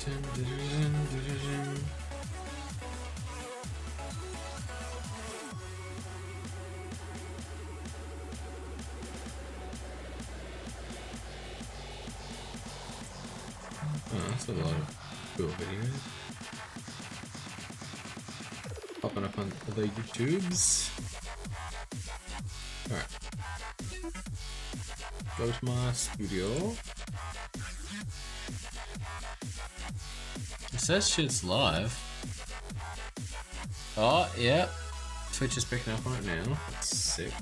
Oh, that's a lot of cool videos. Popping up on other YouTubes. Alright. Go to my studio. It says shit's live. Oh, yeah. Twitch is picking up on it now. That's sick.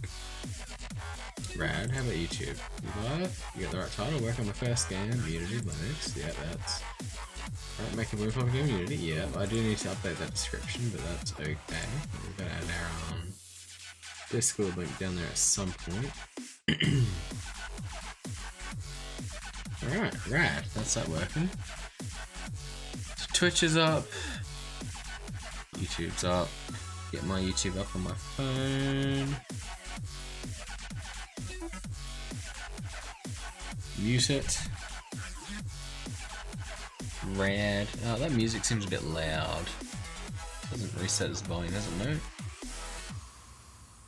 Rad. How about YouTube? You live? You got the right title. Work on my first game. Unity Linux. Yeah, that's... Right, make a move on game Unity. Yeah, I do need to update that description, but that's okay. We've got to add our Discord link down there at some point. Alright, rad. That's that working. So Twitch is up. YouTube's up. Get my YouTube up on my phone. Mute it. Rad. Oh, that music seems a bit loud. Doesn't reset its volume, does it? No.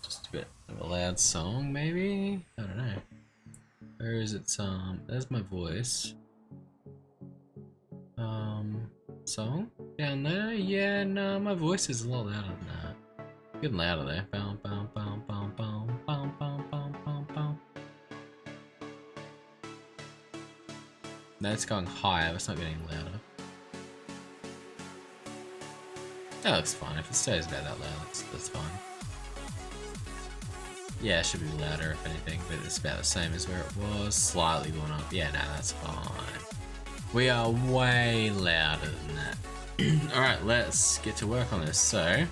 Just a bit of a loud song, maybe? I don't know. Where is it? There's my voice. Song? Down there? Yeah, no, my voice is a lot louder than that. Getting louder there. Bow, bow, bow, bow, bow, bow, bow, bow, bow, bow. No, it's going higher, it's not getting louder. That looks fine. If it stays about that loud, that's fine. Yeah, it should be louder if anything, but it's about the same as where it was. Slightly going up. Yeah, no, that's fine. We are way louder than that. Alright, let's get to work on this. So,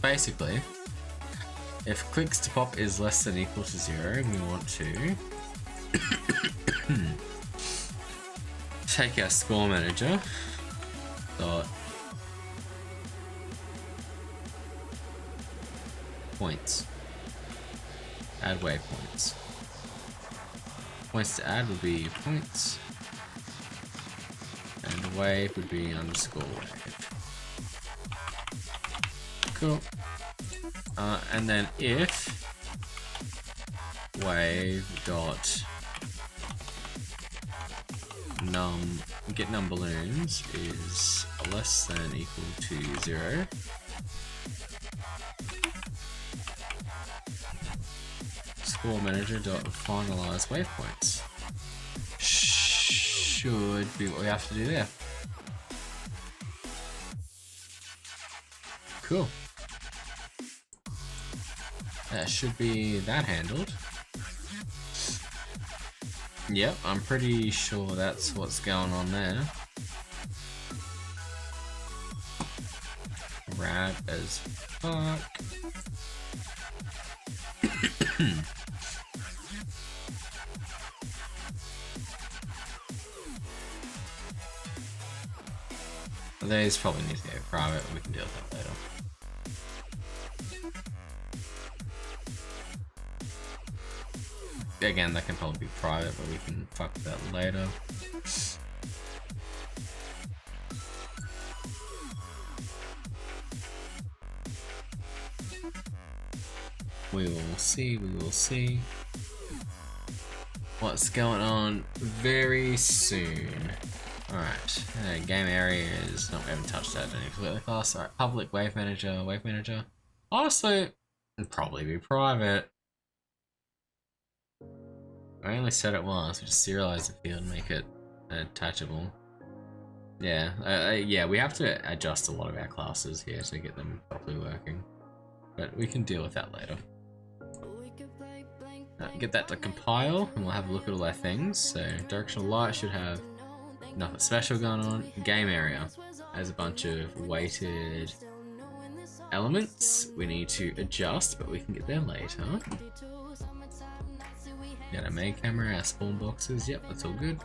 basically, if clicks to pop is less than equal to 0, we want to take our score manager dot points, add waypoints. Points to add would be points, and the wave would be underscore wave. Cool. And then if wave dot get num balloons is less than equal to 0, score manager dot finalize waypoints should be what we have to do there. Cool. That should be that handled. Yep, I'm pretty sure that's what's going on there. Rad as fuck. These probably need to go private, but we can deal with that later. Again, that can probably be private, but we can fuck with that later. We will see what's going on very soon. Alright, game areas, no, we haven't touched that any completely fast. Alright, public wave manager. Honestly, it'd probably be private. I only set it once, we just serialize the field and make it attachable. Yeah, yeah, we have to adjust a lot of our classes here to get them properly working. But we can deal with that later. Get that to compile, and we'll have a look at all our things. So, directional light should have nothing special going on. Game area has a bunch of weighted elements we need to adjust, but we can get there later. Got our main camera, our spawn boxes, yep, that's all good.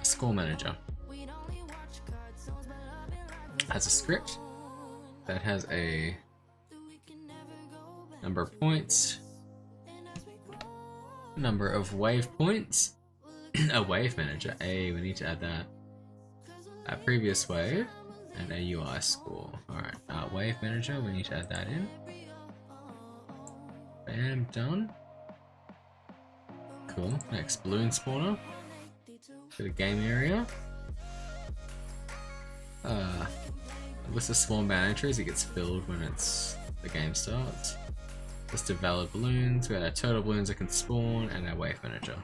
Score manager has a script that has a number of points Number of wave points. A wave manager. We need to add that. A previous wave and a UI score. Alright, wave manager, we need to add that in. Bam, done. Cool. Next, balloon spawner. For the game area. List of spawn ban entries, it gets filled when the game starts. List of valid balloons, we got our total balloons that can spawn, and our wave manager.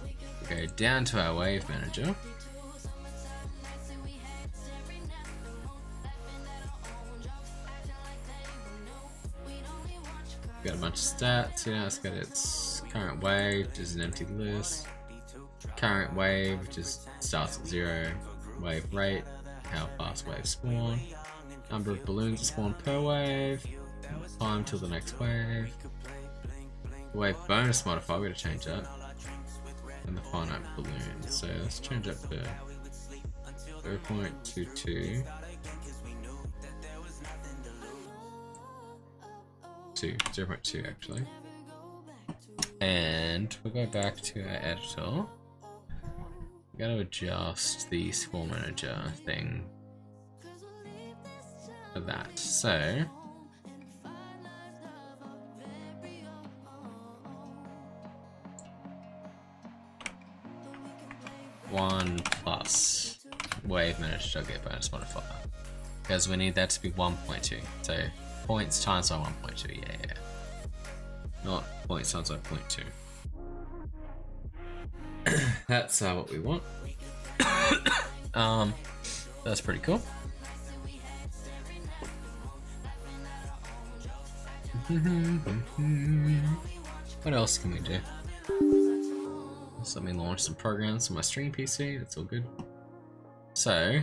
We go down to our wave manager. We got a bunch of stats, it's got its current wave, which is an empty list. Current wave, which is starts at 0. Wave rate, how fast waves spawn. Number of balloons that spawn per wave. Time till the next wave. The wave bonus modifier, we're going to change that. And the finite balloon. So let's change that to 0.22. 0.2 actually. And we'll go back to our editor. We got to adjust the spawn manager thing for that. So 1 plus wave manager get bonus modifier, because we need that to be 1.2. So points times by 1.2. Yeah. Not points times by 0.2. That's what we want. That's pretty cool. What else can we do? So let me launch some programs on my stream PC. That's all good. So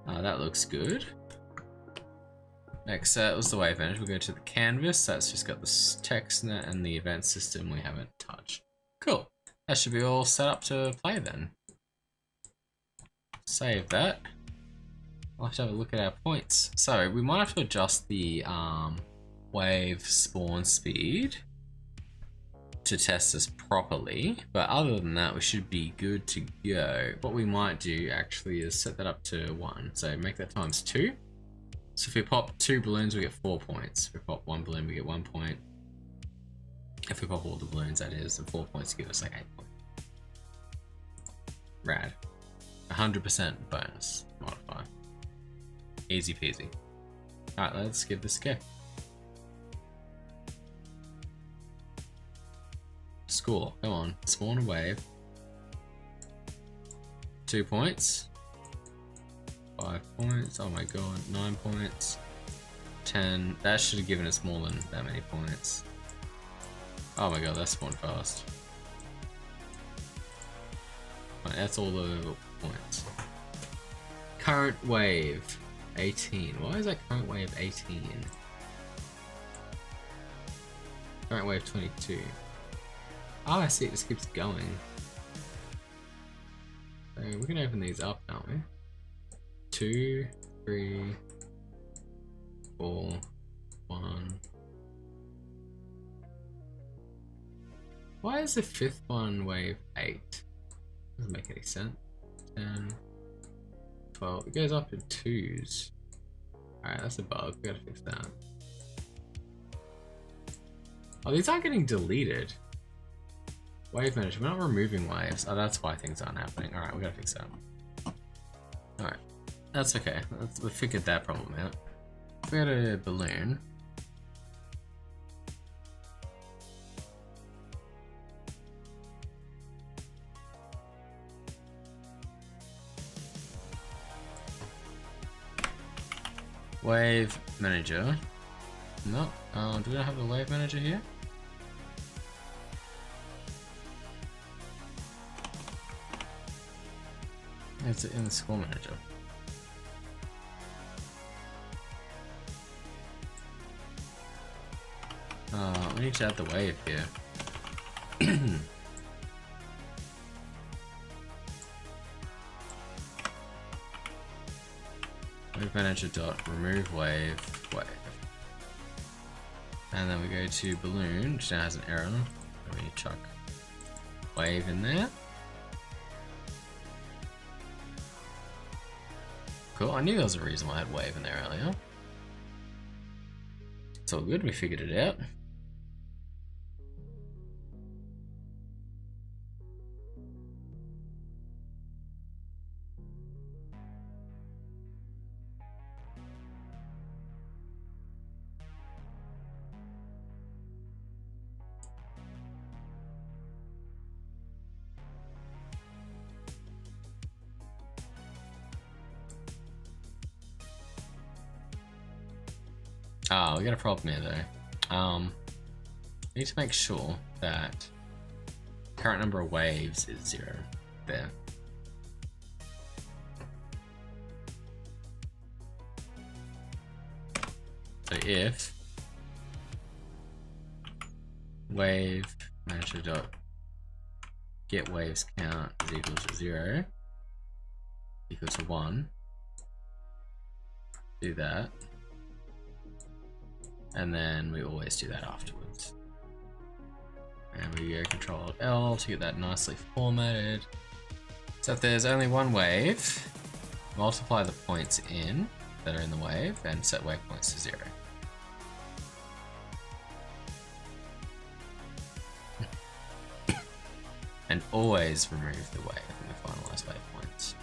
that looks good. Next was the wave manager. We'll go to the canvas. That's just got the text in it and the event system we haven't touched. Cool. That should be all set up to play then. Save that. I'll have to have a look at our points. So we might have to adjust the wave spawn speed to test this properly, but other than that we should be good to go. What we might do actually is set that up to 1, so make that times 2. So if we pop 2 balloons we get 4 points. If we pop 1 balloon we get 1 point. If we pop all the balloons, that is, and 4 points give us like 8 points. Rad. 100% bonus modifier. Easy peasy. Alright, let's give this a go. Score, come on, spawn a wave. 2 points. 5 points, oh my god, 9 points. 10, that should have given us more than that many points. Oh my god, that spawned fast. Right, that's all the points. Current wave, 18. Why is that current wave 18? Current wave 22. Oh, I see, it just keeps going. So we can open these up, can't we? 2, 3, 4, 1. Why is the 5th one wave 8? Doesn't make any sense. 10, 12. It goes up in 2s. Alright, that's a bug. We gotta fix that. Oh, these aren't getting deleted. Wave manager, we're not removing waves. Oh, that's why things aren't happening. Alright, we gotta fix that. Alright, that's okay. We figured that problem out. If we had a balloon. Wave manager. No, do we not have the wave manager here? It's in the score manager. We need to add the wave here. Wave manager dot remove wave. And then we go to balloon, which now has an error. Let me chuck wave in there. Cool, I knew there was a reason why I had wave in there earlier. It's all good, we figured it out. Oh, we got a problem here though. Need to make sure that current number of waves is 0 there. So if wave manager dot get waves count is equal to 0 equal to 1, do that. And then we always do that afterwards. And we go Control L to get that nicely formatted. So if there's only one wave, multiply the points in that are in the wave and set waypoints to 0. And always remove the wave when we finalize waypoints.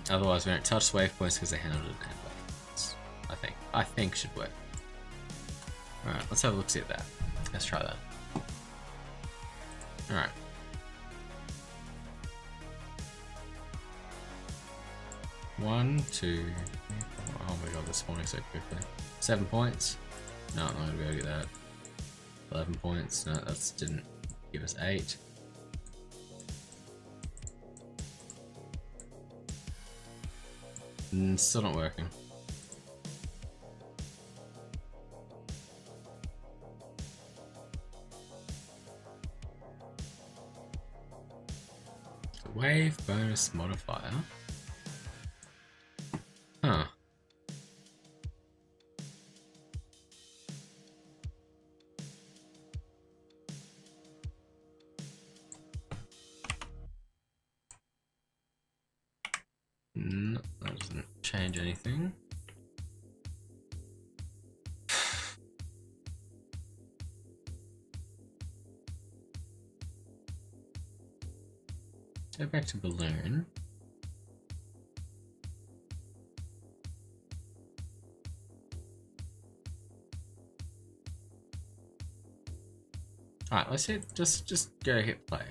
Otherwise we don't touch waypoints because they're handled in waypoints. I think should work. Alright, let's have a look see at that. Let's try that. Alright. One, two, oh my god, this spawning so quickly. 7 points. No, I'm not gonna be able to get that. 11 points. No, that didn't give us 8. Still not working. Wave bonus modifier. Huh. No, that doesn't change anything. Go back to balloon. Alright, let's hit just go hit play.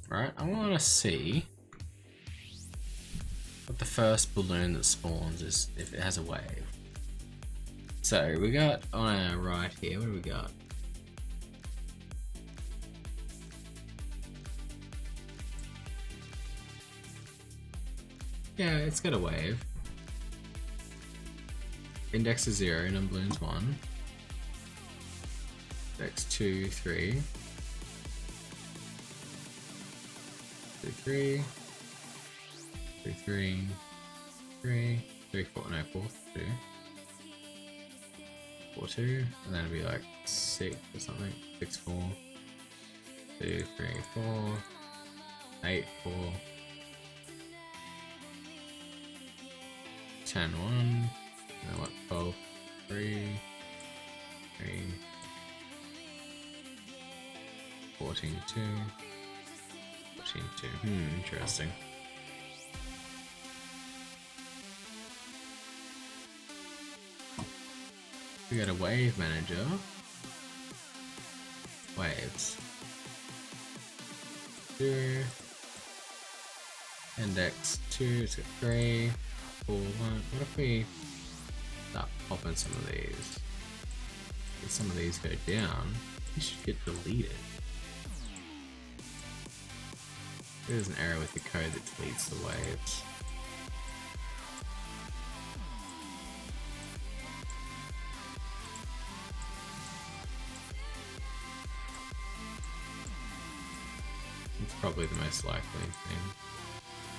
Right, I wanna see what the first balloon that spawns is if it has a wave. So we got on our right here, what do we got? Yeah, it's got a wave. Index is 0, number balloons 1. Index 2, 3. 2, 3. 3, 3. 3. 3, 4, no, 4, 2. 4, 2. And then it'll be like 6 or something. 6, 4. 2, 3, 4. 8, 4. 10, 1, and then what, 12, 3, 3, 14, 2, 14, 2, interesting. We got a wave manager, waves, 2, index 2, it's got 3, 4, 1. What if we start popping some of these? If some of these go down, these should get deleted. There's an error with the code that deletes the waves. It's probably the most likely thing.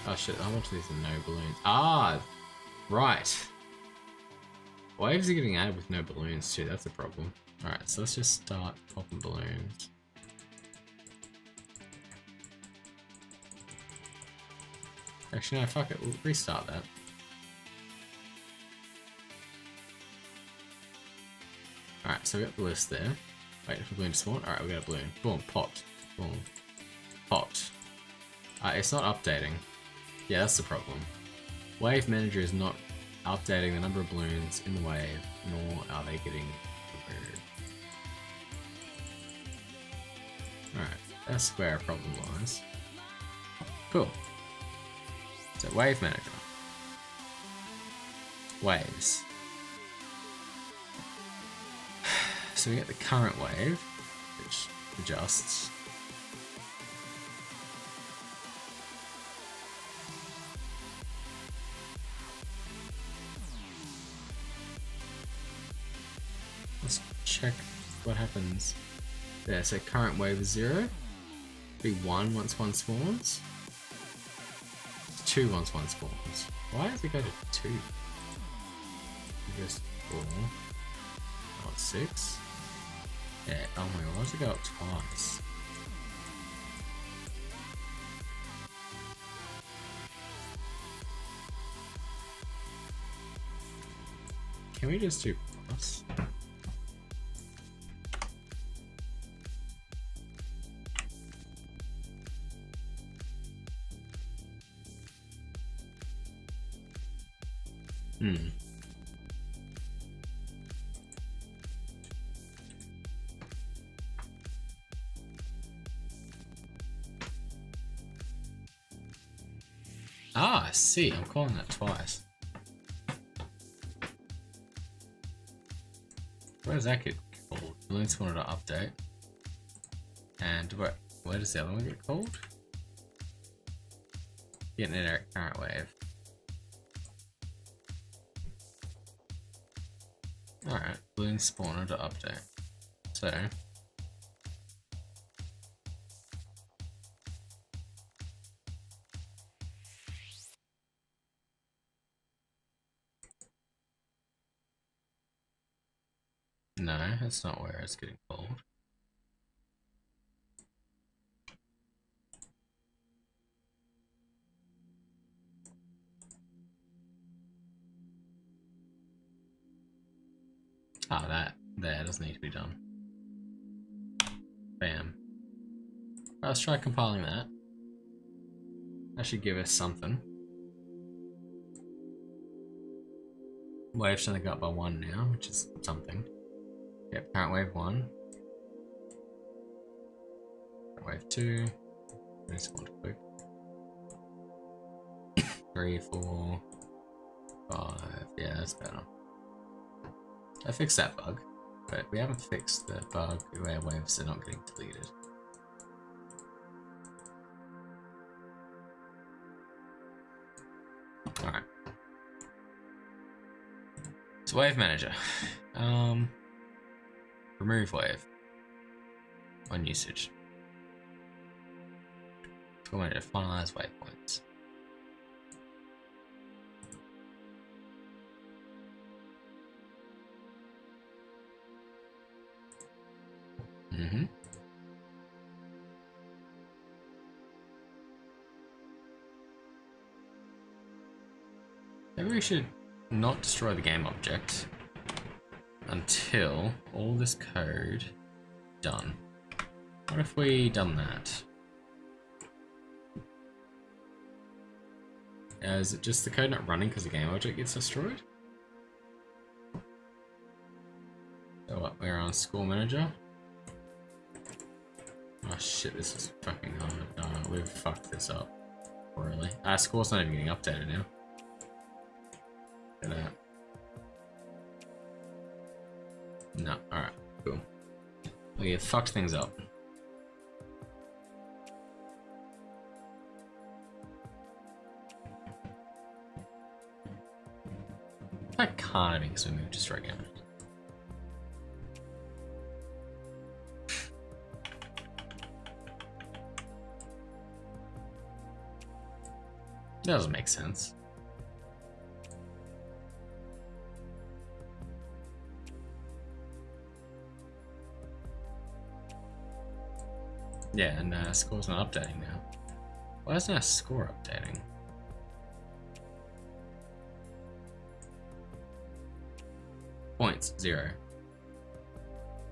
Oh shit, how much of these are no balloons? Ah! Right! Waves are getting added with no balloons too, that's a problem. Alright, so let's just start popping balloons. Actually, no, fuck it, we'll restart that. Alright, so we got the list there. Wait for balloon to spawn. Alright, we got a balloon. Boom, popped. Boom. Popped. It's not updating. Yeah, that's the problem. Wave Manager is not updating the number of balloons in the wave, nor are they getting prepared. Alright, that's where our problem lies. Cool. So, Wave Manager. Waves. So we get the current wave, which adjusts. Let's check what happens there. So current wave is 0. Be 1 once 1 spawns. 2 once 1 spawns. Why does it go to 2? It goes to 4. Oh, 6. Yeah, oh my god, why does it go up twice? Can we just do plus? Ah, I see. I'm calling that twice. Where does that get called? Balloon spawner to update. And where does the other one get called? Getting in our current wave. Alright, balloon spawner to update. So no, that's not where it's getting called. Ah, that there doesn't need to be done. Bam. Let's try compiling that. That should give us something. Wave's only got by 1 now, which is something. Yep, current wave 1. Current wave 2. Let's spawn quick. 3, 4, 5. Yeah, that's better. I fixed that bug, but we haven't fixed the bug where waves are not getting deleted. Alright. So Wave Manager. Remove wave. On usage. Tool Manager, finalize waypoints. Maybe we should not destroy the game object until all this code done. What if we done that? Is it just the code not running because the game object gets destroyed? So what, we're on School Manager. Oh shit, this is fucking hard. We've fucked this up royally. School's not even getting updated now. Look at that. No, alright, cool. We have fucked things up. That can't have been because we moved to straight game. That doesn't make sense. Yeah, and score's not updating now. Why isn't our score updating? Points, 0.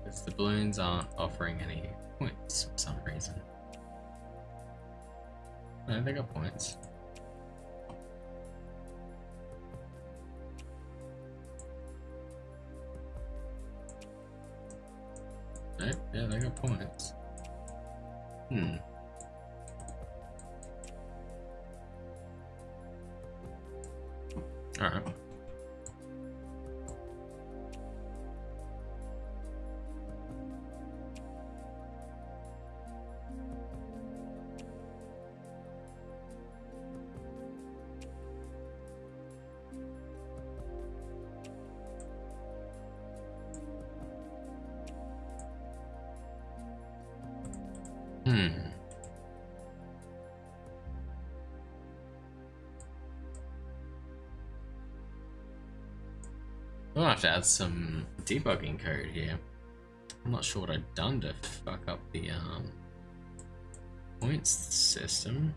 Because the balloons aren't offering any points for some reason. No, they got points. Nope, yeah, they got points. Alright. We'll have to add some debugging code here. I'm not sure what I've done to fuck up the points system.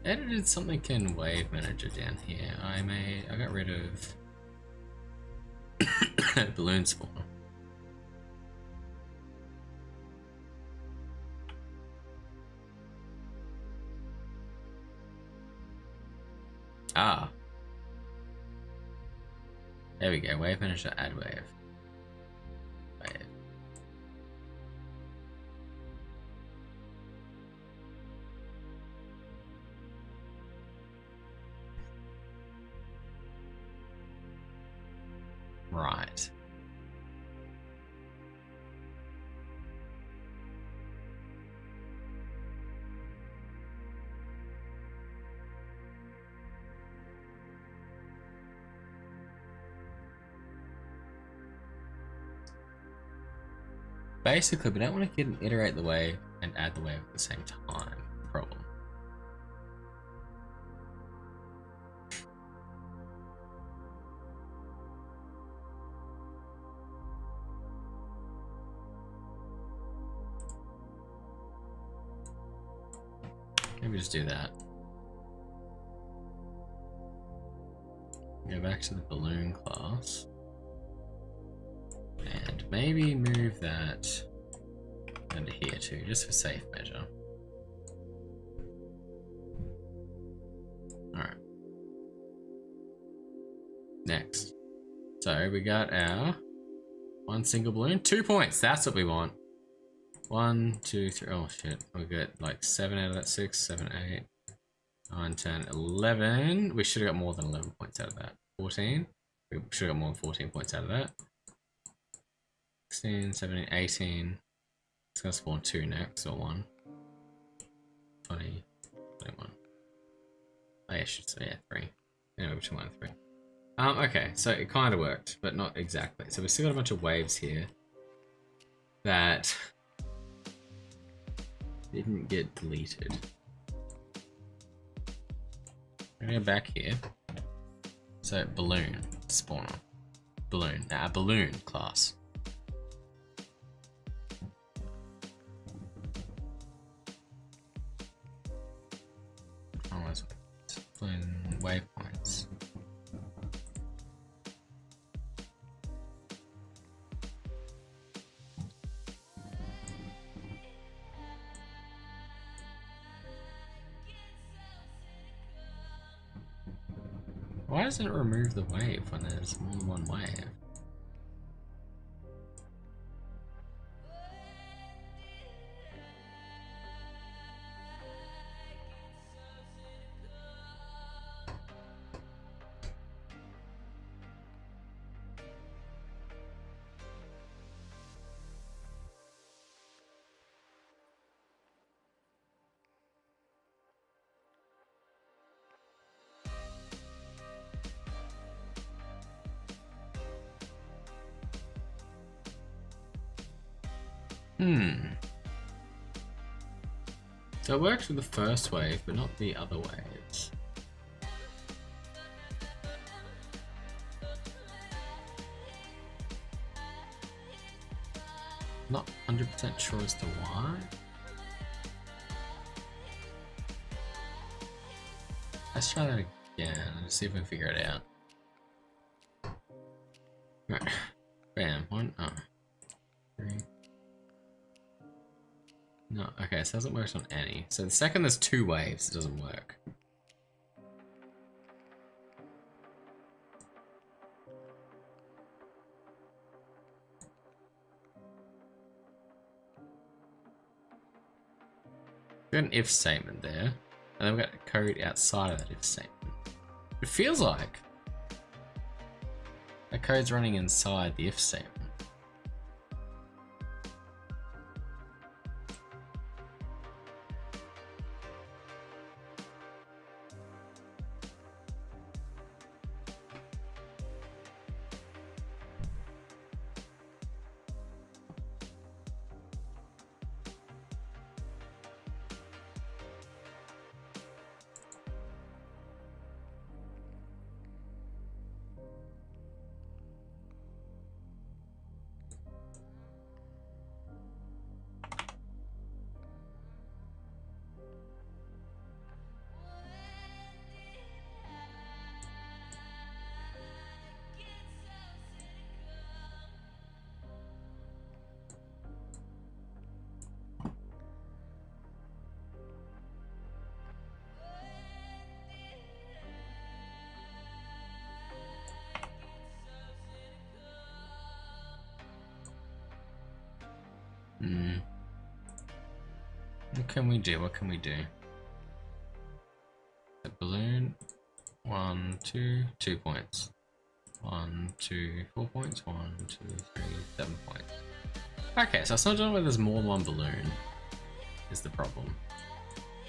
Edited something in Wave Manager down here. I got rid of balloon spawner. Ah. There we go. Wave Manager, add wave. Wave. Right. Basically, we don't want to iterate the wave and add the wave at the same time. Problem. Maybe just do that. Go back to the balloon class. And maybe move that into here too, just for safe measure. Alright. Next. So we got our one single balloon, 2 points. That's what we want. 1, 2, 3. Oh shit. We got like 7 out of that, 6, 7, 8, 9, 10, 11. We should have got more than 11 points out of that. 14. We should have got more than 14 points out of that. 16, 17, 18. It's gonna spawn 2 next, or 1. 20, 21. Oh yeah, I should say, yeah, 3. Anyway, between 1 and 3. Okay, so it kind of worked, but not exactly. So we've still got a bunch of waves here that didn't get deleted. I'm gonna go back here. So balloon spawner, balloon. Balloon class. Balloon waypoints. Why doesn't it remove the wave when there's more than one wave? So it works with the first wave, but not the other waves. Not 100% sure as to why. Let's try that again and see if we can figure it out. Right. Bam. One. Oh. Three. No. Okay, so it hasn't worked on any. So the second there's two waves, it doesn't work. We've got an if statement there, and then we've got a code outside of that if statement. It feels like the code's running inside the if statement. What can we do? What can we do? The balloon. 1, 2, 2 points. 1, 2, 4 points. 1, 2, 3, 7 points. Okay, so it's not done where there's more than one balloon is the problem.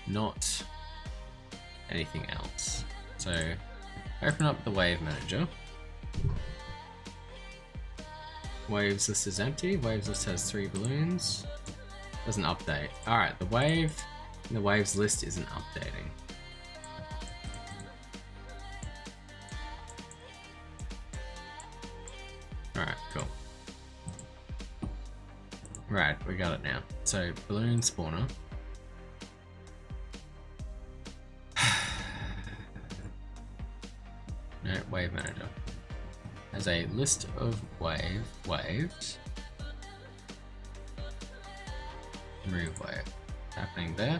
Not anything else. So open up the wave manager. Waves list is empty. Waves list has 3 balloons. Doesn't update. Alright, the wave in the waves list isn't updating. Alright, cool. Right, we got it now. So balloon spawner. No, wave manager. Has a list of waves. Remove wave. Happening there.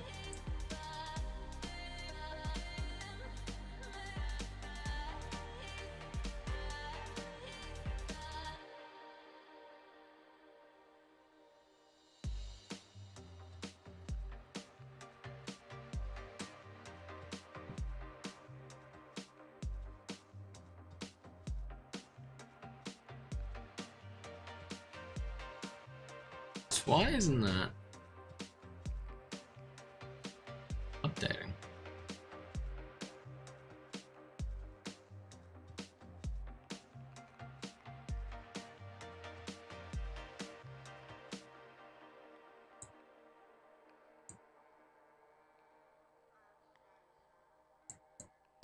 Why isn't that updating?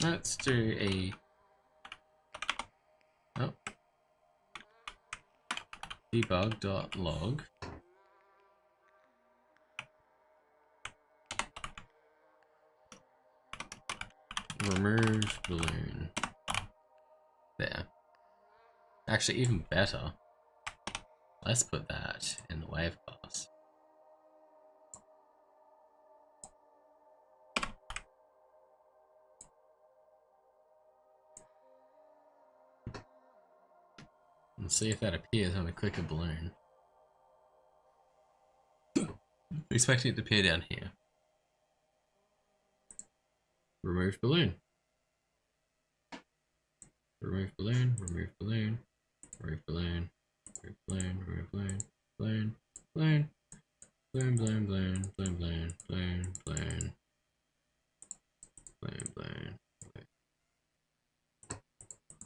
Let's do a debug.log. Remove balloon. There. Actually, even better. Let's put that in the wave class. And see if that appears when we click a balloon. Expecting it to appear down here. Remove balloon. Remove balloon, remove balloon, remove balloon, remove balloon, remove balloon, balloon, balloon, balloon, balloon, balloon, balloon, balloon, balloon, balloon, balloon, balloon.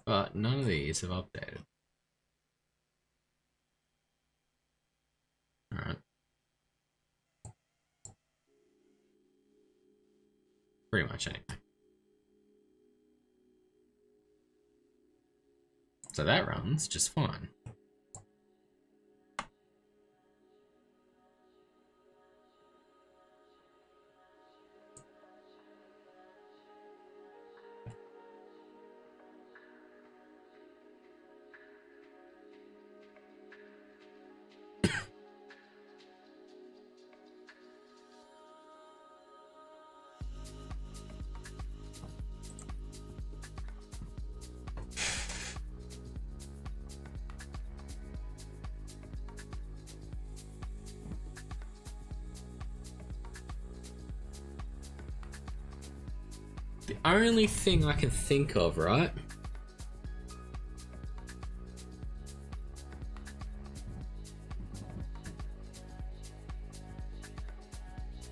But none of these have updated. Alright. Pretty much anyway. So that runs just fine. The only thing I can think of, right?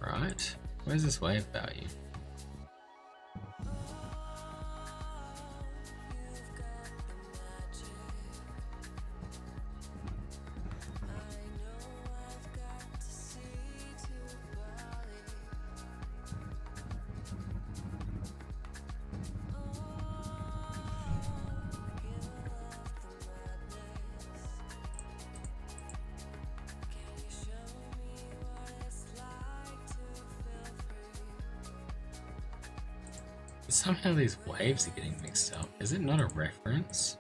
Right? Where's this wave value? Somehow these waves are getting mixed up. Is it not a reference?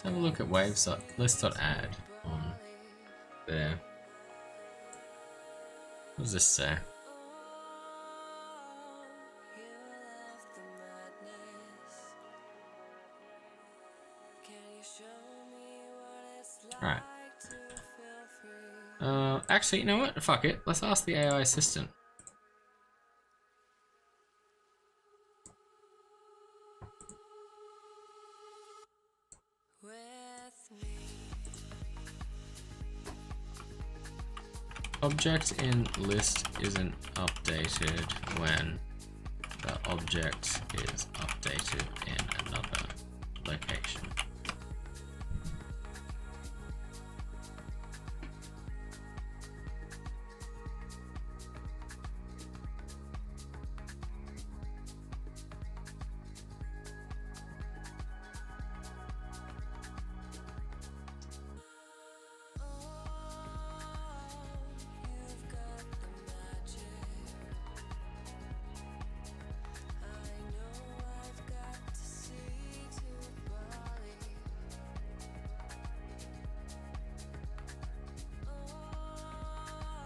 Let's have a look at waves. List.add on there. What does this say? Alright. Actually, you know what? Fuck it. Let's ask the AI assistant. Object in list isn't updated when the object is updated in another location.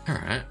Alright,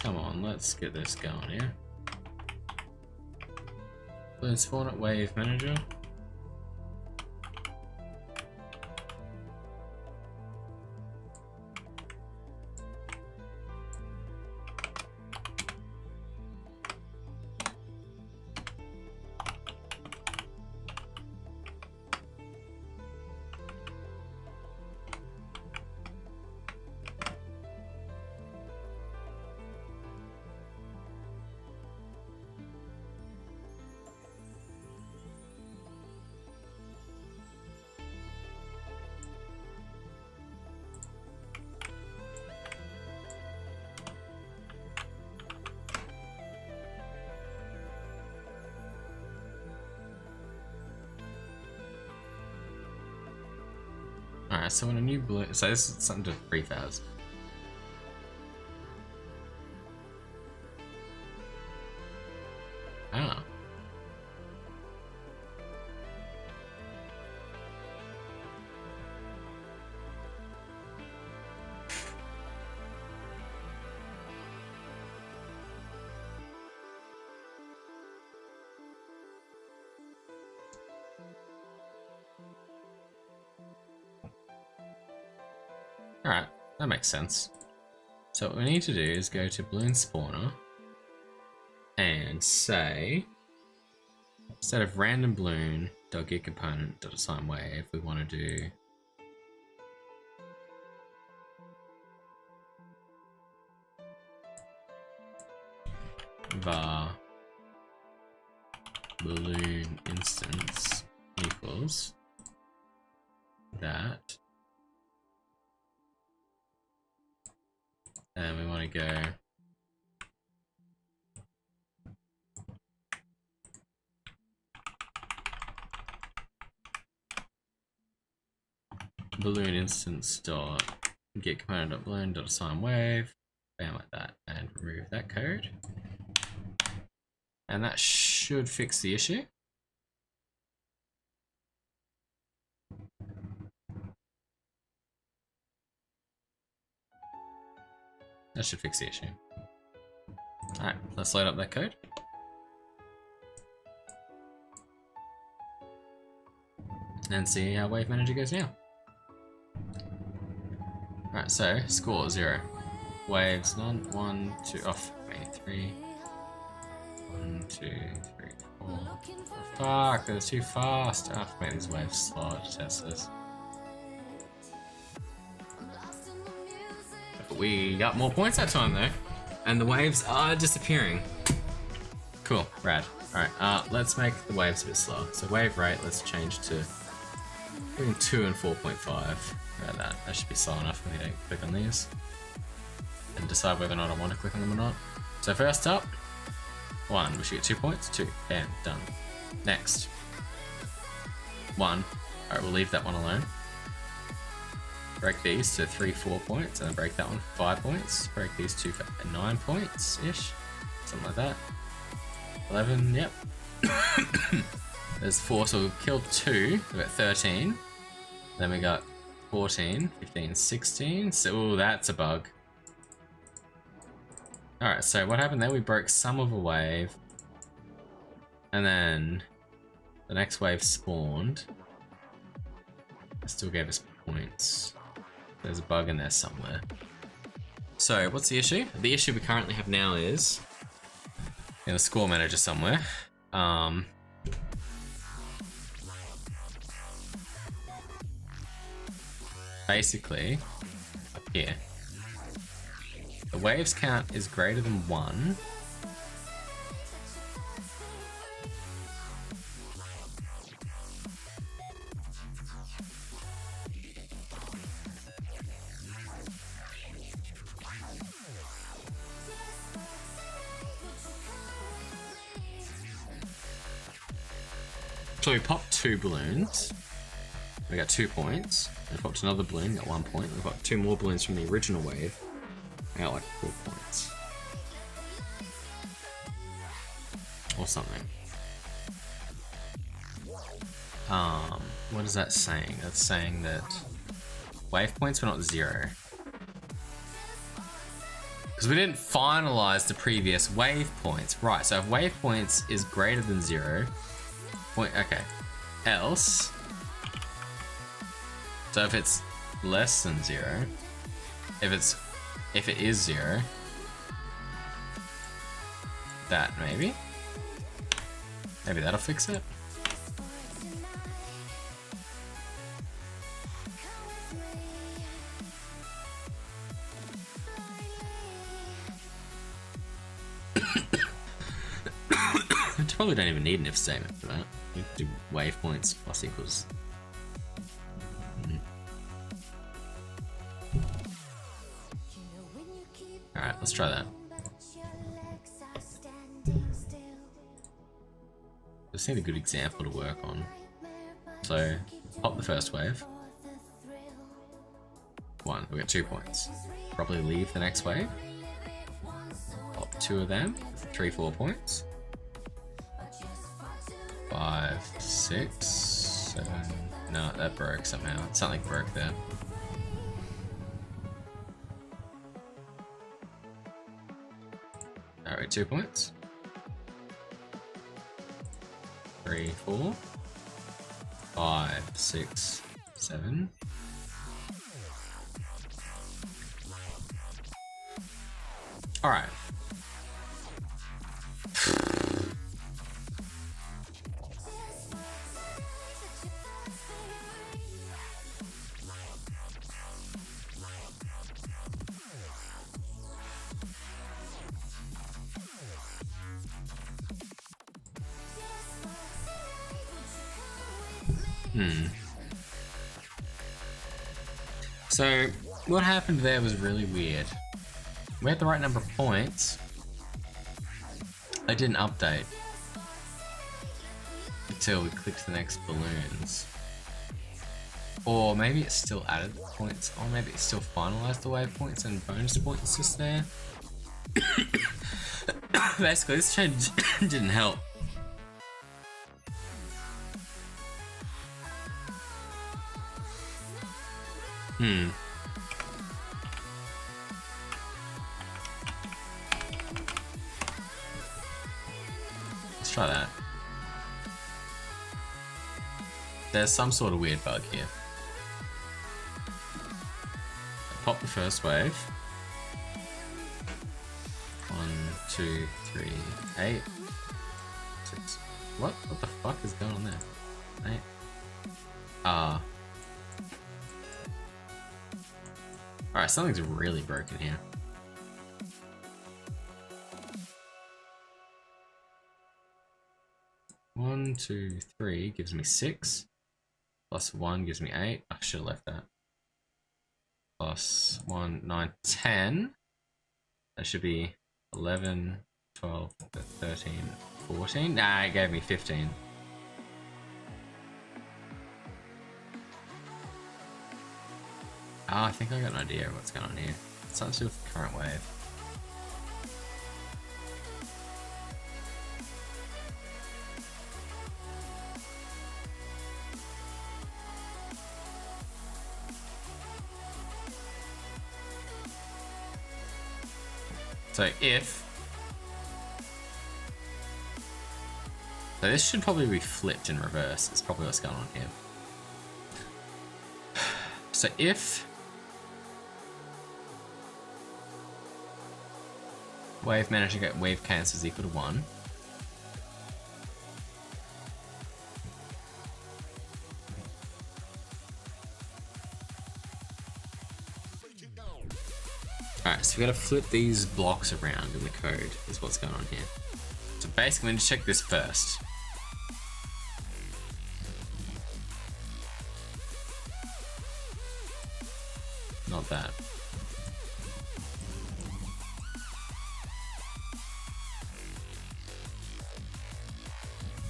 come on, let's get this going here. Balloon spawn at wave manager. Alright, so when a new balloon, so this is something to 3,000. Ah. Alright, that makes sense. So what we need to do is go to balloon spawner and say, instead of random balloon dot get component dot assign wave, we want to do var balloon instance equals that. And we want to go balloon instance dot get component dot balloon dot assign wave, bam, like that, and remove that code. And that should fix the issue. That should fix the issue. Alright, let's load up that code. And see how Wave Manager goes now. Alright, so score 0. Waves none, 1, 2, off, maybe 3. 1, 2, 3, 4. Fuck, that was too fast. Oh, made these waves slow to test this. We got more points that time though, and the waves are disappearing. Cool, rad. Alright, let's make the waves a bit slower. So wave rate, let's change to between 2 and 4.5. That should be slow enough for me to click on these and decide whether or not I want to click on them or not. So first up, 1, we should get 2 points. 2, bam, done. Next, 1. Alright, we'll leave that one alone. Break these to 3, 4 points, and then break that one 5 points. Break these two for 9 points-ish. Something like that. 11, yep. There's 4, so we've killed 2. We've got 13. Then we got 14, 15, 16. So, ooh, that's a bug. Alright, so what happened there? We broke some of a wave. And then the next wave spawned. It still gave us points. There's a bug in there somewhere. So what's the issue? The issue we currently have now is in the score manager somewhere. Basically, up here, the waves count is greater than 1. So we popped 2 balloons. We got 2 points. We popped another balloon, got 1 point. We've got 2 more balloons from the original wave. I got like 4 points. Or something. What is that saying? That's saying that wave points were not 0. Because we didn't finalize the previous wave points. Right, so if wave points is greater than 0, okay. Else, so if it's less than 0, if it is 0, that maybe that'll fix it. Probably don't even need an if statement for that. We do wave points plus equals. Alright, let's try that. Just need a good example to work on. So, pop the first wave. 1, we got 2 points. Probably leave the next wave. Pop 2 of them, 3, 4 points. 5, 6, 7. No, that broke somehow. Something broke there. Alright, 2 points. 3, 4. 5, 6, 7. Alright. So, what happened there was really weird. We had the right number of points. I didn't update until we clicked the next balloons. Or maybe it still added the points, or maybe it still finalized the wave points and bonus points just there. Basically, this change didn't help. Let's try that. There's some sort of weird bug here. Pop the first wave. 1, 2, 3, 8, 6. What the fuck is going on there? 8. Alright, something's really broken here. One, 2, 3 gives me 6. Plus 1 gives me 8. I should have left that. Plus 1, 9, 10. That should be 11, 12, 13, 14. Nah, it gave me 15. Oh, I think I got an idea of what's going on here. It's something to do with the current wave. So this should probably be flipped in reverse. It's probably what's going on here. So if wave managed to get wave cancels equal to 1. Alright, so we gotta flip these blocks around in the code, is what's going on here. So basically, we need to check this first. Not that.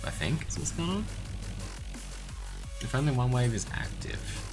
I think is what's going on. If only one wave is active.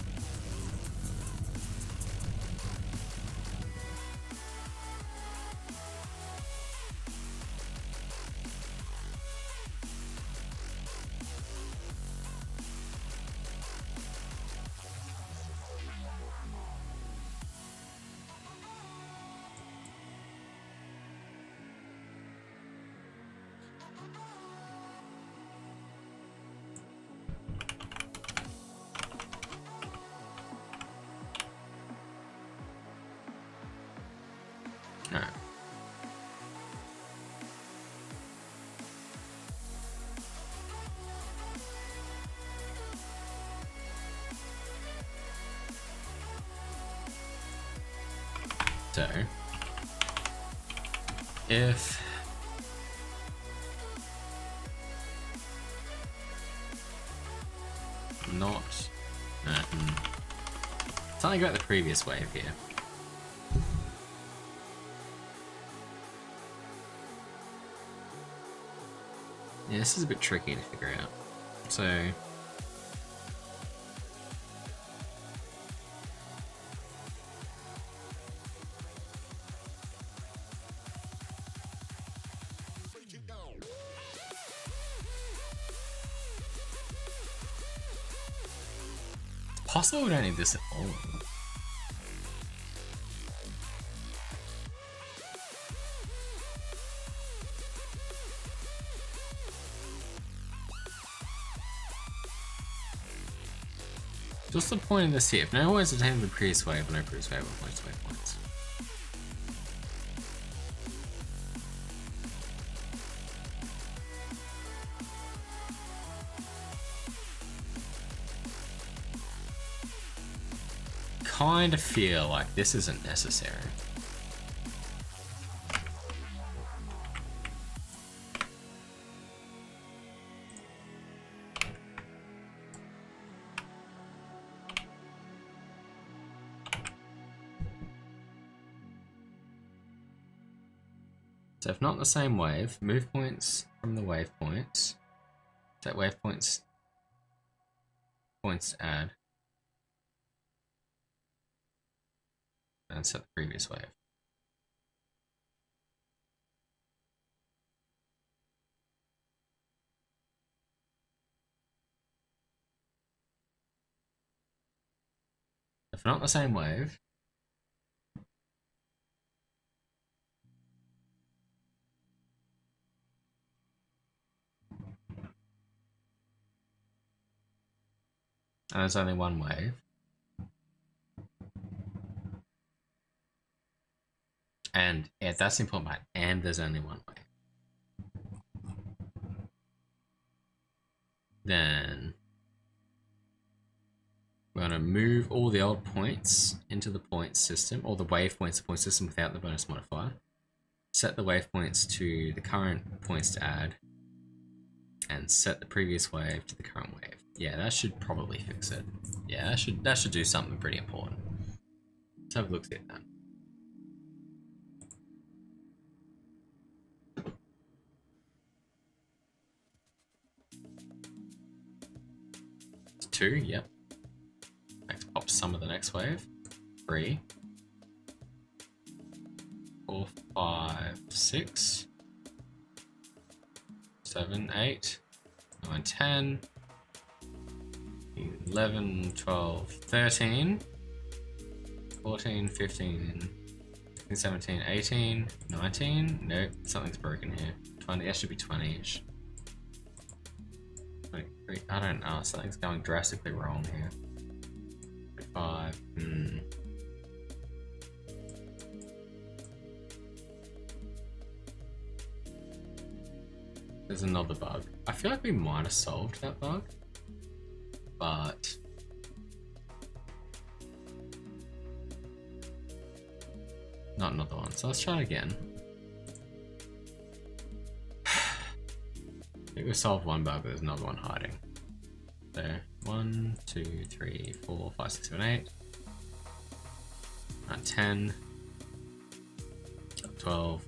So, if not something about the previous wave here. Yeah, this is a bit tricky to figure out. So possible we don't need this at all. Just the point of this here. If no one's attained the previous wave, no previous wave with most wave points. Kind of feel like this isn't necessary. So if not the same wave, move points from the wave points. Set wave points to add. And set the previous wave. If not the same wave, and there's only one wave, and yeah, that's the important part, and there's only one wave, then we're going to move all the old points into the point system, or the wave points to the point system without the bonus modifier. Set the wave points to the current points to add, and set the previous wave to the current wave. Yeah, that should probably fix it. Yeah, that should do something pretty important. Let's have a look at it then. It's 2, yep. Next pop some of the next wave. 3, 4, 5, 6, 7, 8, 9, 10, 11, 12, 13, 14, 15, 17, 18, 19. Nope, something's broken here. 20, that should be 20-ish. 23, I don't know, something's going drastically wrong here. 25, There's another bug. I feel like we might have solved that bug, but not another one. So let's try it again. I think we solved one bug, but there's another one hiding. So 1, 2, 3, 4, 5, 6, 7, 8, 9, 10, 12,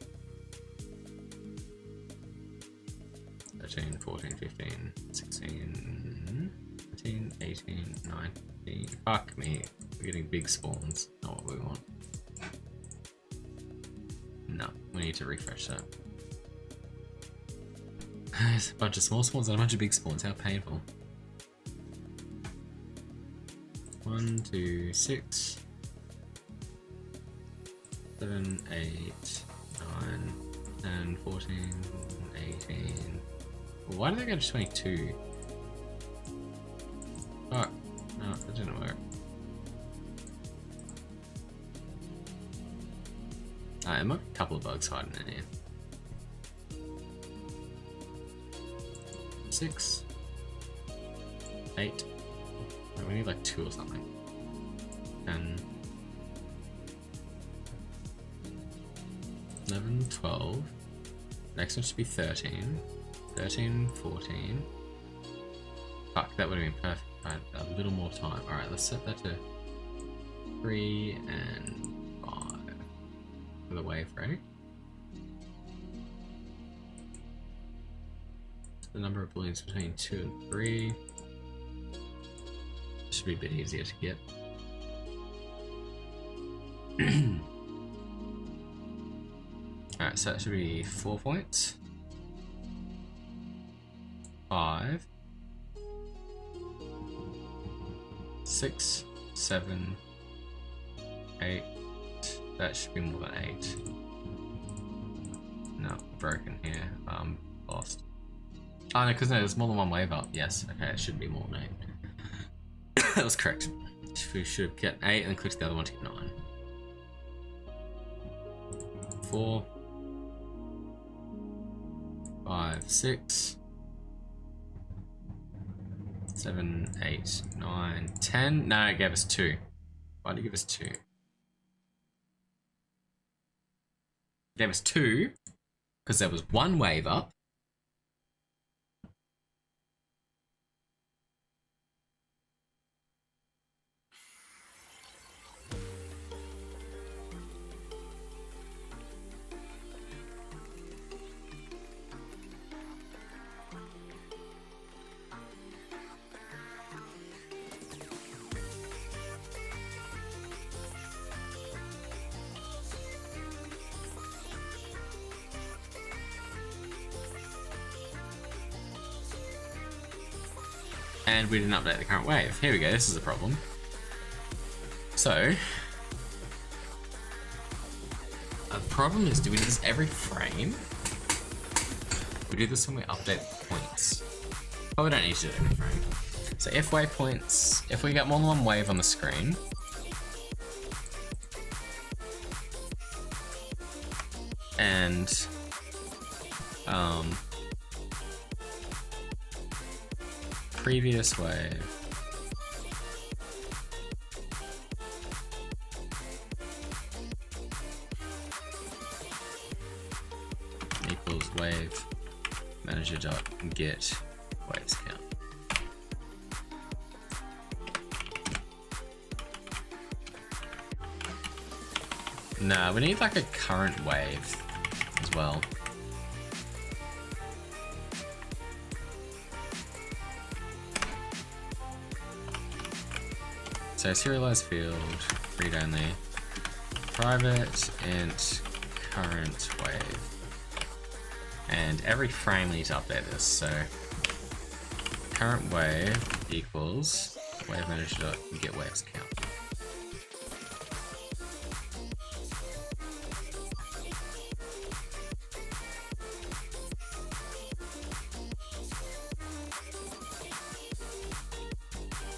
13, 14, 15, 16, 17, 18, 19. Fuck me. We're getting big spawns. Not what we want. No, we need to refresh that. There's a bunch of small spawns and a bunch of big spawns. How painful. 1, 2, 6, 7, 8, 9, 10, 14, 18. Why did they go to 22? Oh, no, that didn't work. There might be a couple of bugs hiding in here. 6, 8. No, we need like 2 or something. 10, 11, 12. Next one should be 13. 13, 14. Fuck, that would have been perfect. Right, a little more time. Alright, let's set that to 3 and 5 for the wave rate. The number of balloons between 2 and 3. Should be a bit easier to get. Alright, so that should be 4 points. 5. 6, 7, 8. That should be more than 8. No, broken here. Lost. Oh no, because no, there's more than one wave up. Yes, okay, it should be more than 8. That was correct. We should get 8 and click the other one to get 9. 4, 5, 6, 7, 8, 9, 10. No, it gave us 2. Why did it give us 2? It gave us 2 because there was one wave up. And we didn't update the current wave. Here we go, this is a problem. So, the problem is, do we do this every frame? We do this when we update the points. Probably don't need to do it every frame. So if waypoints, if we get more than one wave on the screen, and previous wave equals wave manager dot get waves count. Nah, we need like a current wave as well. So serialized field, read only, private int current wave. And every frame we need to update this, so current wave equals wave manager dot get waves count.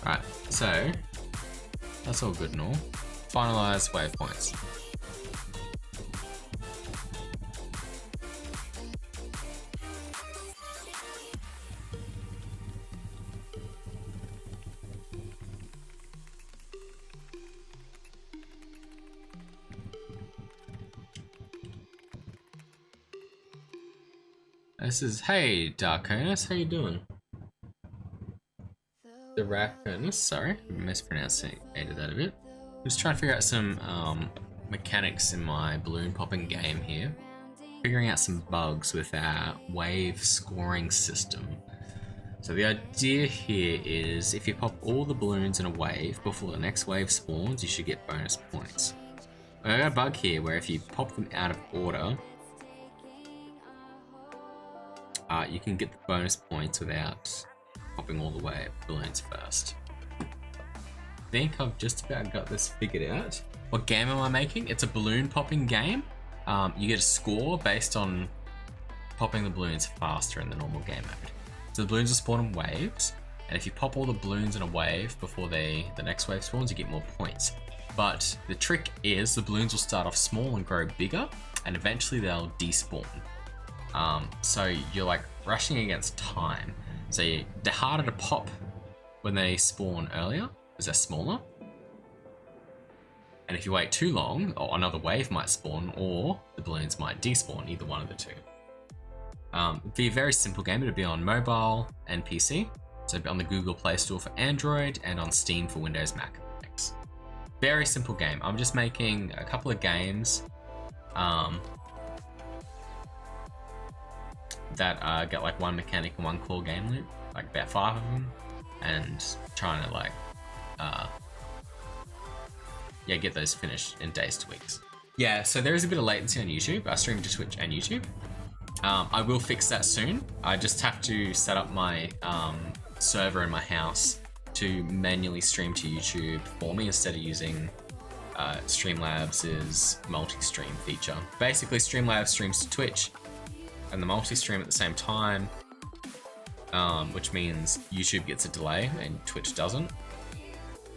Right, so that's all good and all. Finalize waypoints. This is, hey Darkonus, how you doing? The Raccoonus, sorry, mispronounced that a bit. Just trying to figure out some mechanics in my balloon popping game here. Figuring out some bugs with our wave scoring system. So the idea here is if you pop all the balloons in a wave before the next wave spawns, you should get bonus points. I got a bug here where if you pop them out of order, you can get the bonus points without popping all the way balloons first. I think I've just about got this figured out. What game am I making? It's a balloon popping game. You get a score based on popping the balloons faster in the normal game mode. So the balloons are spawned in waves, and if you pop all the balloons in a wave before the next wave spawns, you get more points. But the trick is the balloons will start off small and grow bigger, and eventually they'll despawn. So you're like rushing against time. So they're harder to pop when they spawn earlier because they're smaller. And if you wait too long, or another wave might spawn, or the balloons might despawn, either one of the two. It'd be a very simple game. It'd be on mobile and PC. So it'd be on the Google Play Store for Android and on Steam for Windows, Mac, and Linux. Very simple game. I'm just making a couple of games that get like one mechanic and one core game loop, like about 5 of them, and trying to like get those finished in days to weeks. Yeah, so there is a bit of latency on YouTube. I stream to Twitch and YouTube. I will fix that soon. I just have to set up my server in my house to manually stream to YouTube for me instead of using Streamlabs' multi-stream feature. Basically, Streamlabs streams to Twitch and the multi-stream at the same time, which means YouTube gets a delay and Twitch doesn't.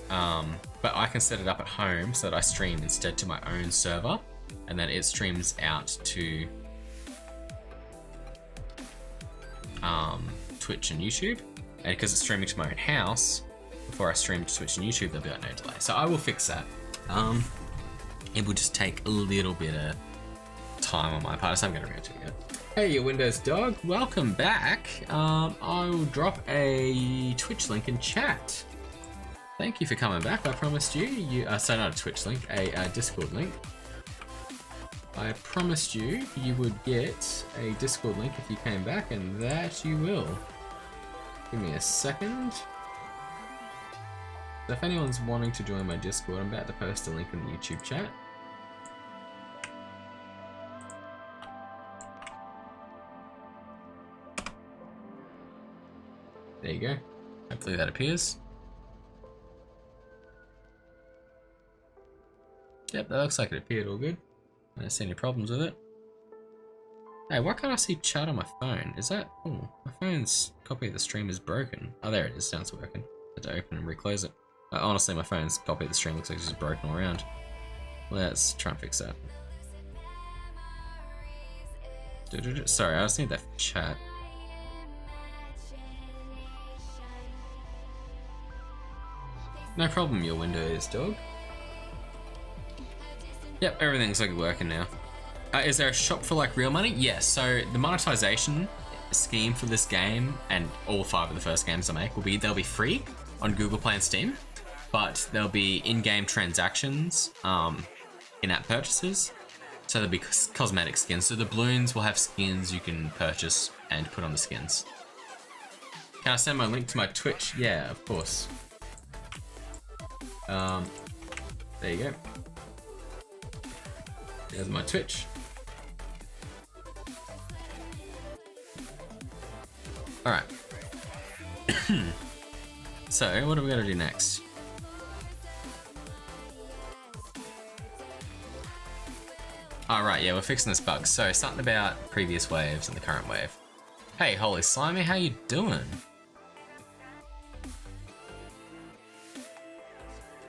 But I can set it up at home so that I stream instead to my own server, and then it streams out to Twitch and YouTube. And because it's streaming to my own house, before I stream to Twitch and YouTube, there'll be like no delay. So I will fix that. It will just take a little bit of time on my part, so I'm gonna bring it to you. Hey, your Windows dog, welcome back. I will drop a Twitch link in chat. Thank you for coming back. I promised you, so not a Twitch link, a Discord link. I promised you would get a Discord link if you came back, and that you will. Give me a second. So if anyone's wanting to join my Discord, I'm about to post a link in the YouTube chat. There you go. Hopefully that appears. Yep, that looks like it appeared all good. I don't see any problems with it. Hey, why can't I see chat on my phone? Is that... Oh, my phone's copy of the stream is broken. Oh, there it is. Now it's working. I had to open and reclose it. Honestly, my phone's copy of the stream looks like it's just broken all around. Let's try and fix that. Sorry, I just need that chat. No problem, your Windows dog. Yep, everything's like working now. Is there a shop for like real money? Yes, so the monetization scheme for this game and all 5 of the first games I make they'll be free on Google Play and Steam, but there'll be in-game transactions, in-app purchases, so there'll be cosmetic skins. So the balloons will have skins you can purchase and put on the skins. Can I send my link to my Twitch? Yeah, of course. There you go. There's my Twitch. Alright. So, what are we gonna do next? Alright, yeah, we're fixing this bug. So, something about previous waves and the current wave. Hey, Holy Slimy, how you doing?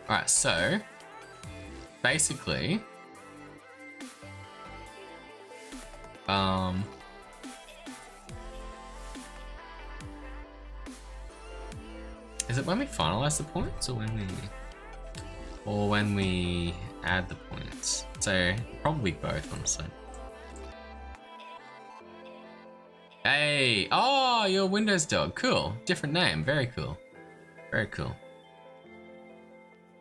Alright, so, basically, is it when we finalize the points or when we add the points? So probably both, honestly. Hey, oh, you're Windows dog. Cool. Different name. Very cool. Very cool.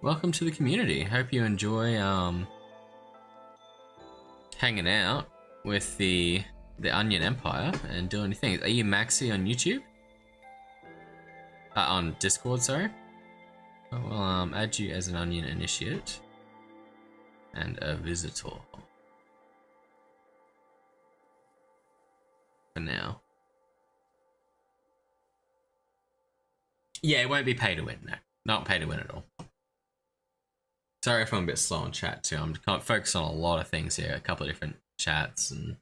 Welcome to the community. Hope you enjoy hanging out with the Onion Empire and doing things. Are you Maxi on YouTube? On Discord, sorry. Oh, well, add you as an Onion Initiate and a visitor for now. Yeah, it won't be pay to win. No, not pay to win at all. Sorry if I'm a bit slow on chat too. I'm focused on a lot of things here. A couple of different chats and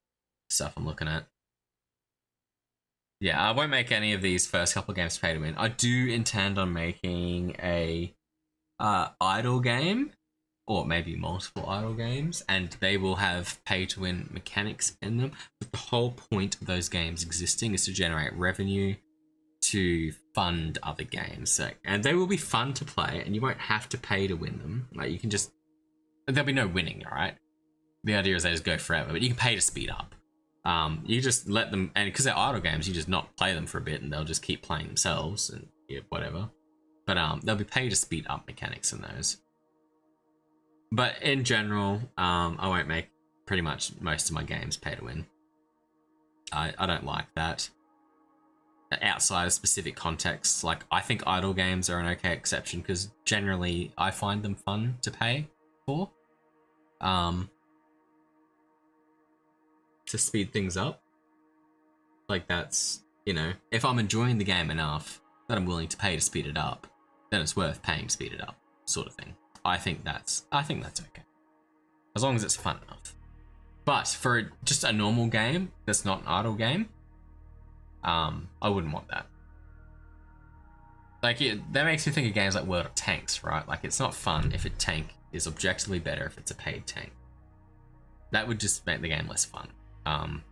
stuff I'm looking at. Yeah, I won't make any of these first couple of games pay to win. I do intend on making a idle game, or maybe multiple idle games, and they will have pay to win mechanics in them. But the whole point of those games existing is to generate revenue to fund other games. So, and they will be fun to play, and you won't have to pay to win them. Like, you can just there'll be no winning, all right? The idea is they just go forever, but you can pay to speed up. You just let them, and because they're idle games, you just not play them for a bit, and they'll just keep playing themselves and yeah, whatever. But there'll be pay to speed up mechanics in those. But in general, I won't make pretty much most of my games pay to win. I don't like that. Outside of specific contexts, like I think idle games are an okay exception because generally I find them fun to pay for. To speed things up. Like that's, you know, if I'm enjoying the game enough that I'm willing to pay to speed it up, then it's worth paying to speed it up, sort of thing. I think that's okay. As long as it's fun enough. But for just a normal game that's not an idle game, I wouldn't want that. Like, that makes me think of games like World of Tanks, right? Like, it's not fun if a tank is objectively better if it's a paid tank. That would just make the game less fun. And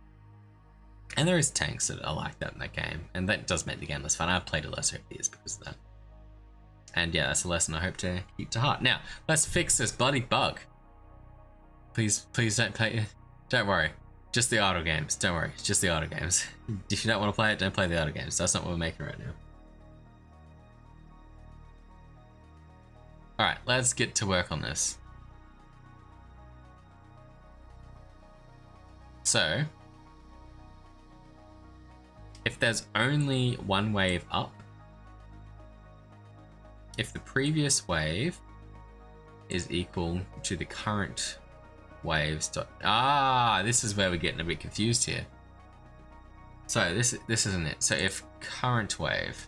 there is tanks that are like that in that game, and that does make the game less fun. I've played it less over the years because of that. And yeah, that's a lesson I hope to keep to heart. Now, let's fix this bloody bug. Please don't play. Don't worry. Just the idle games. Don't worry. It's just the idle games. If you don't want to play it, don't play the idle games. That's not what we're making right now. Alright, let's get to work on this. So, if there's only one wave up, if the previous wave is equal to the current waves dot, this is where we're getting a bit confused here. So this isn't it. So if current wave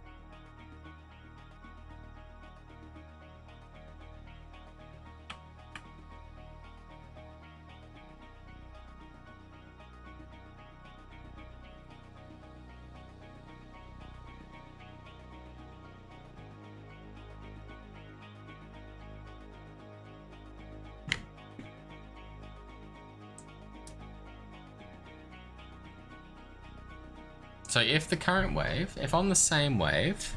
So if the current wave, if on the same wave,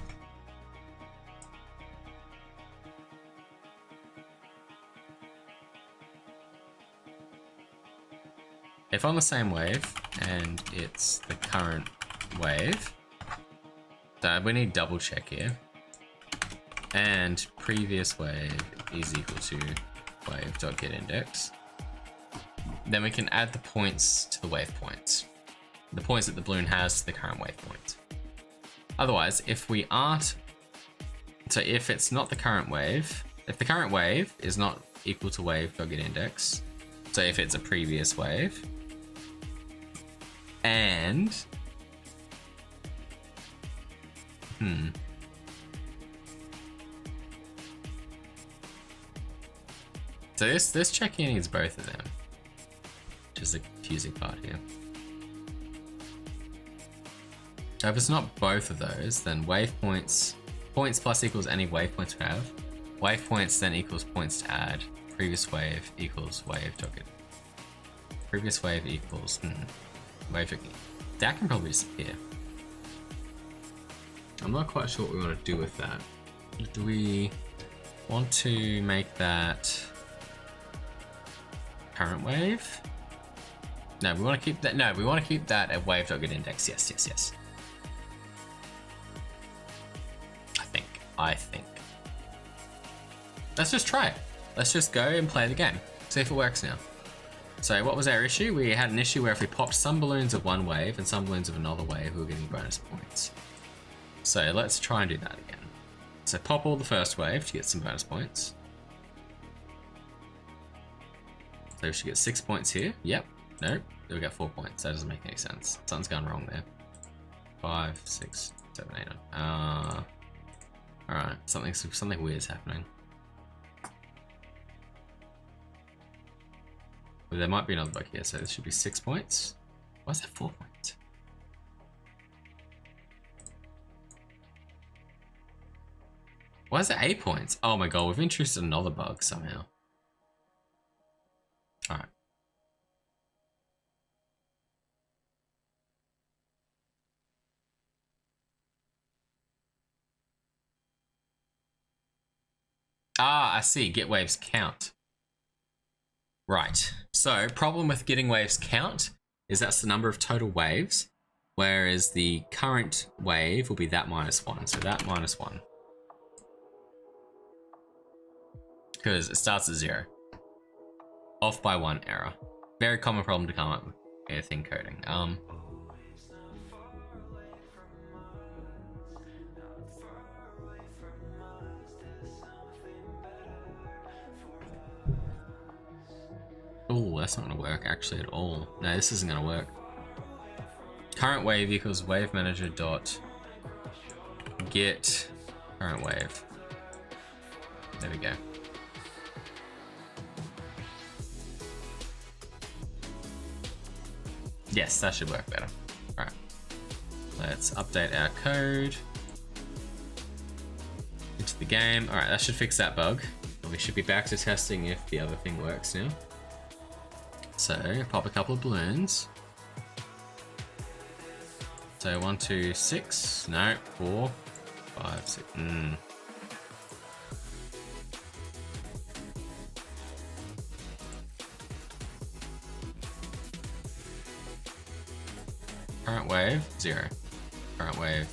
if on the same wave and it's the current wave, so we need double check here, and previous wave is equal to wave.getIndex, then we can add the points to the wave points. The points that the balloon has to the current wave point. Otherwise, if we aren't, so if it's not the current wave, if the current wave is not equal to wave.getIndex, so if it's a previous wave, and so this check here needs both of them, which is the confusing part here. So if it's not both of those, then wave points plus equals any wave points we have. Wave points then equals points to add. Previous wave equals wave token. Previous wave equals wave token. That can probably disappear. I'm not quite sure what we want to do with that. Do we want to make that current wave? No, we want to keep that. No, we want to keep that at wave.getIndex. Yes. I think. Let's just try it. Let's just go and play the game. See if it works now. So what was our issue? We had an issue where if we popped some balloons of one wave and some balloons of another wave, we were getting bonus points. So let's try and do that again. So pop all the first wave to get some bonus points. So we should get 6 points here. Yep. Nope. We got 4 points. That doesn't make any sense. Something's gone wrong there. 5, 6, 7, 8, 9. Alright, something weird's happening. Well, there might be another bug here, so this should be 6 points. Why is that 4 points? Why is it 8 points? Oh my god, we've introduced another bug somehow. Alright. I see. Get waves count. Right, so problem with getting waves count is that's the number of total waves, whereas the current wave will be that -1, so that -1. Because it starts at 0. Off by 1 error. Very common problem to come up with anything coding. Oh, that's not gonna work actually at all. No, this isn't gonna work. Current wave equals wave manager dot get current wave. There we go. Yes, that should work better. Alright. Let's update our code into the game. Alright, that should fix that bug. And we should be back to testing if the other thing works now. So, pop a couple of balloons. So 1, 2, 6. No, 4, 5, 6. Current wave, 0. Current wave.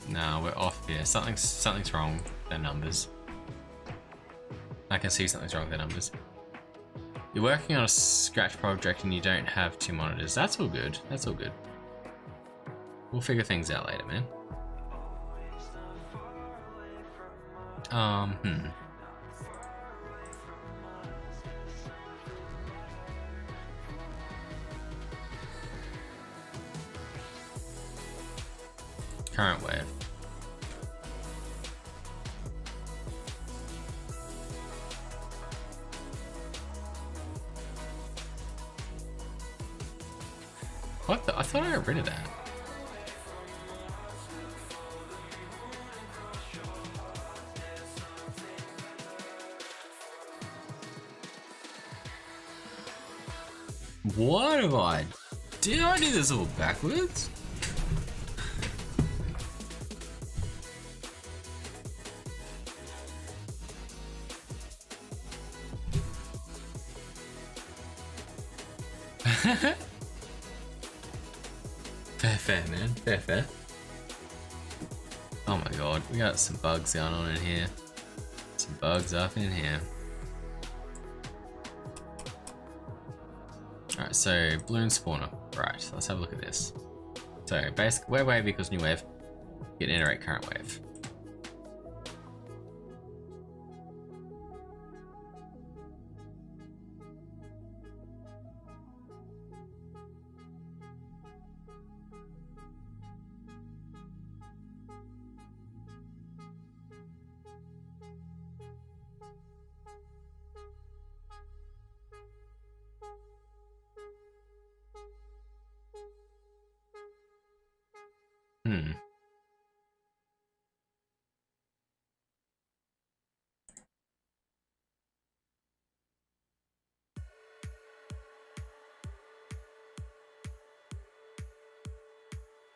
No, we're off here. Something's wrong with their numbers. I can see something's wrong with their numbers. You're working on a Scratch project and you don't have 2 monitors. That's all good. That's all good. We'll figure things out later, man. Current wave. What the? I thought I got rid of that. What have I? Did I do this all backwards? Fair, man. Fair. Oh my god, we got some bugs going on in here. Some bugs up in here. Alright, so balloon spawner. Right, let's have a look at this. So basic wave equals new wave. Get iterate current wave.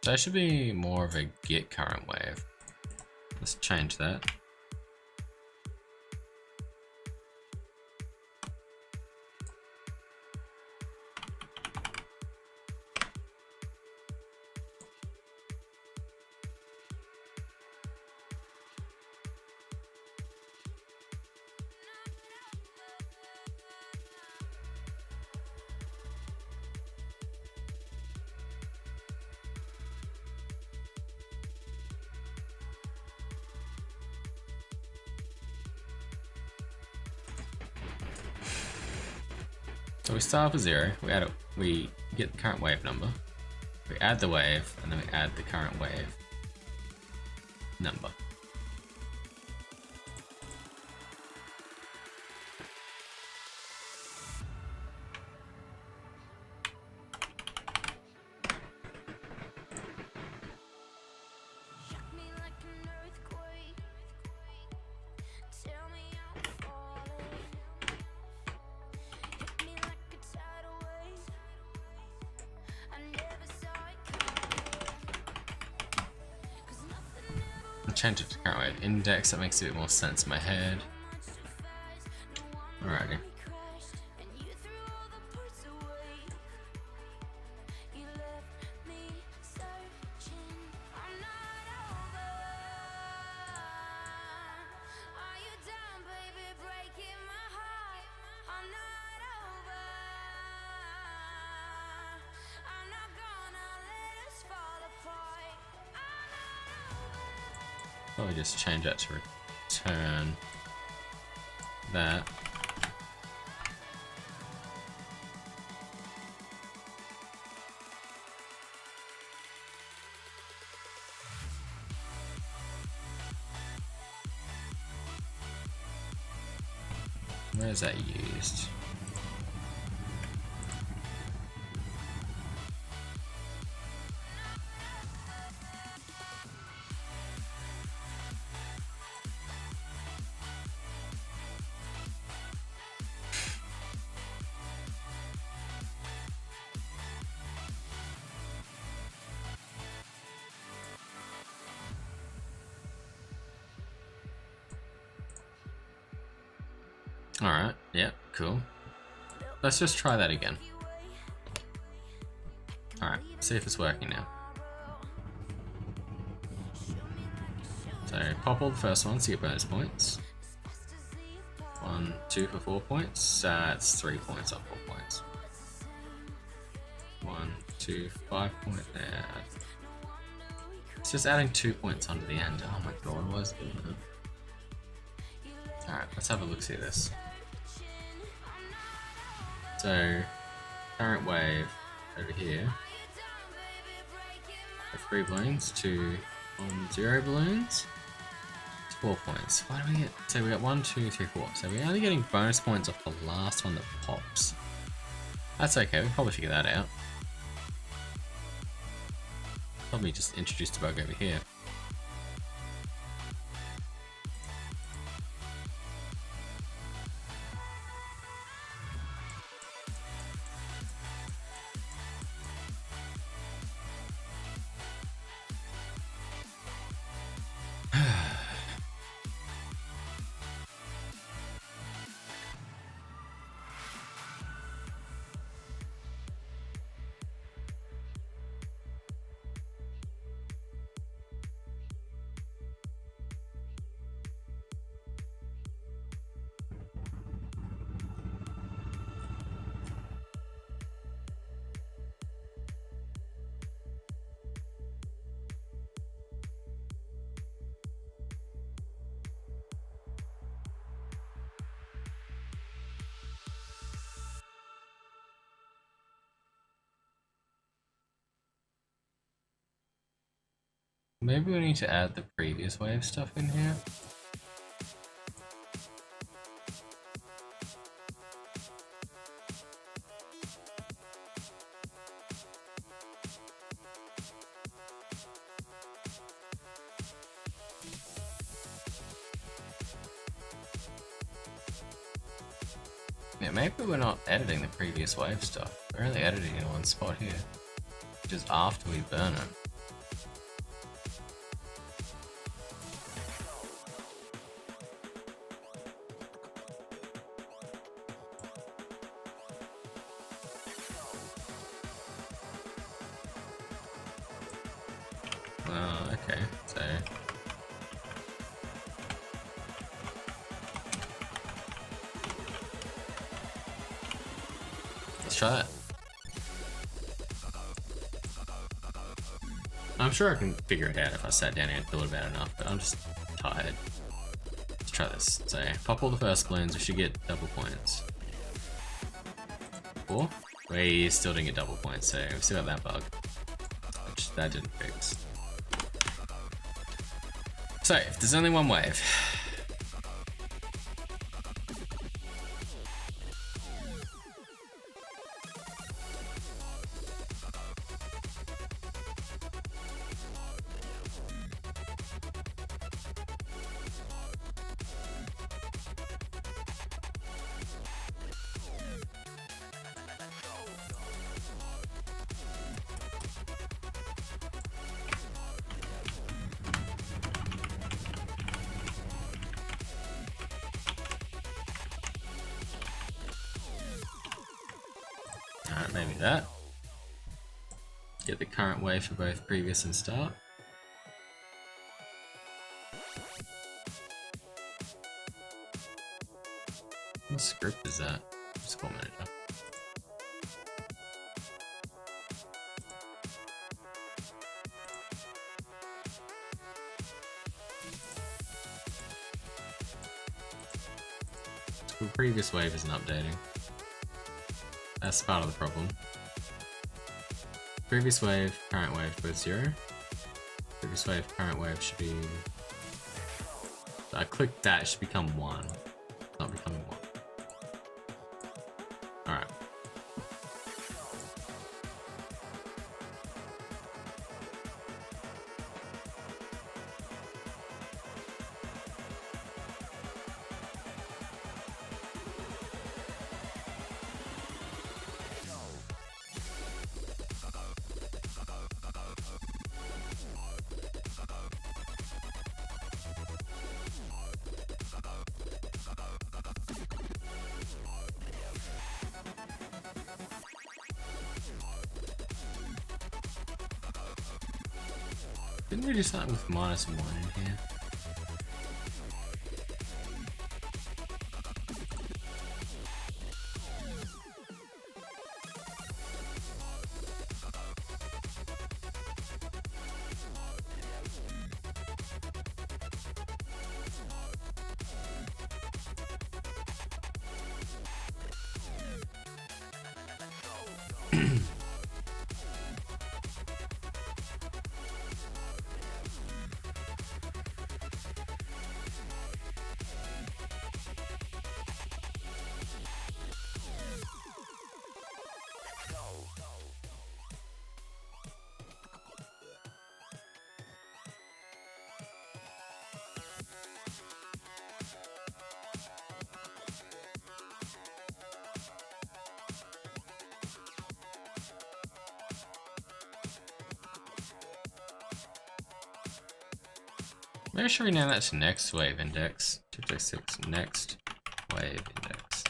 So that should be more of a get current wave. Let's change that. So we start off with 0, we get the current wave number, we add the wave, and then we add the current wave number. change it to current wave index. That makes a bit more sense in my head. Alrighty. Probably just change that to return that. Where is that used? Alright, yeah, cool. Let's just try that again. Alright, see if it's working now. So pop all the first ones to get bonus points. 1, 2 for 4 points. That's 3 points up 4 points. 1, 2, 5 points there. It's just adding 2 points onto the end. Oh my god, what is it? Alright, let's have a look see this. So, current wave over here. 3 balloons to 0 balloons. It's 4 points. Why do we get? So we got 1, 2, 3, 4. So we're only getting bonus points off the last one that pops. That's okay. We can probably figure that out. Probably just introduced a bug over here. Maybe we need to add the previous wave stuff in here. Yeah, maybe we're not editing the previous wave stuff. We're only editing in one spot here, which is after we burn it. Okay, so let's try that. I'm sure I can figure it out if I sat down and thought about it enough, but I'm just tired. Let's try this. So pop all the first balloons, we should get double points. 4? We still didn't get double points, so we still got that bug, which that didn't fix. So, if there's only one wave, Alright, maybe that. Get the current wave for both previous and start. What script is that? Score manager. The previous wave isn't updating. That's part of the problem. Previous wave, current wave, both 0. Previous wave, current wave should be... I clicked that, it should become 1. It's not becoming 1. Alright. Didn't we do something with -1 in here? Maybe should rename that to next wave index. 256 next wave index.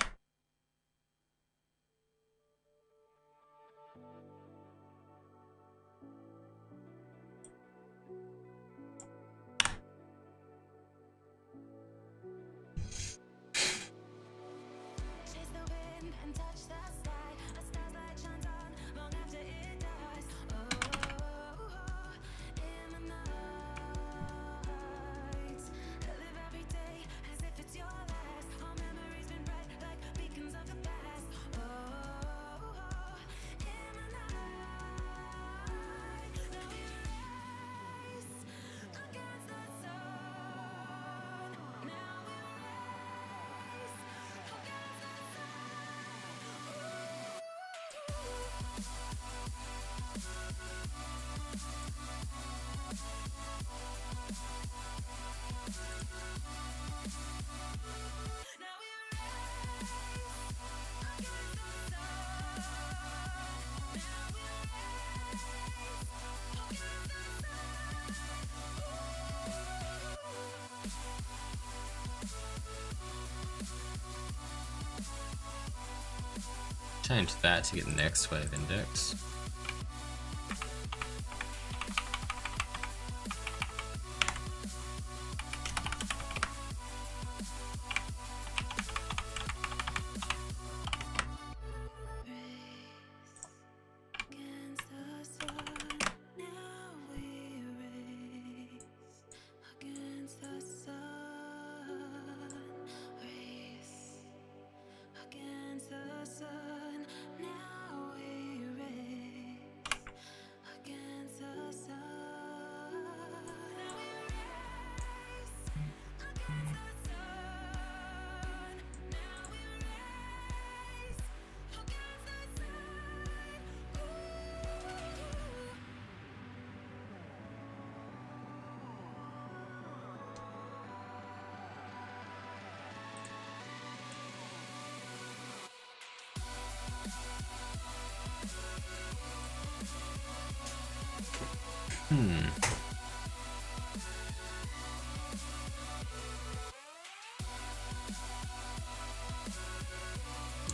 Change that to get the next wave index.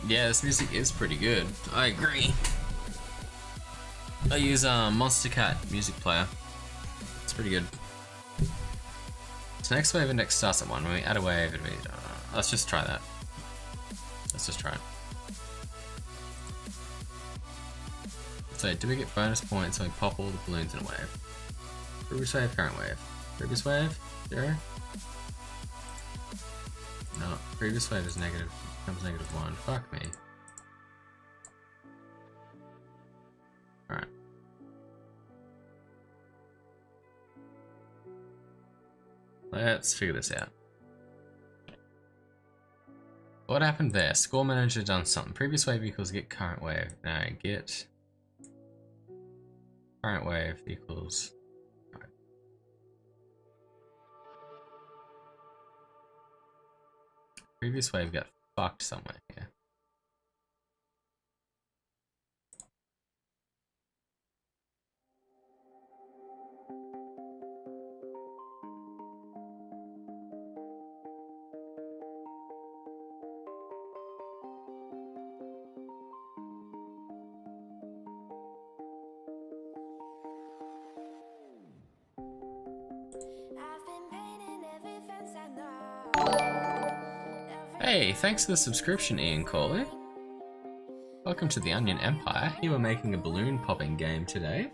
Yeah, this music is pretty good. I agree. I use Monster Cat music player. It's pretty good. So next wave index starts at 1. When we add a wave, it'll be, let's just try that. Let's just try it. So do we get bonus points when we pop all the balloons in a wave? Previous wave, current wave. Previous wave, 0. No, previous wave is negative, becomes -1. Fuck me. Alright. Let's figure this out. What happened there? Score manager done something. Previous wave equals get current wave. Now get current wave equals. Right. Previous wave got fucked somewhere here. Hey, thanks for the subscription, Ian Corley. Welcome to the Onion Empire. Here we're making a balloon popping game today.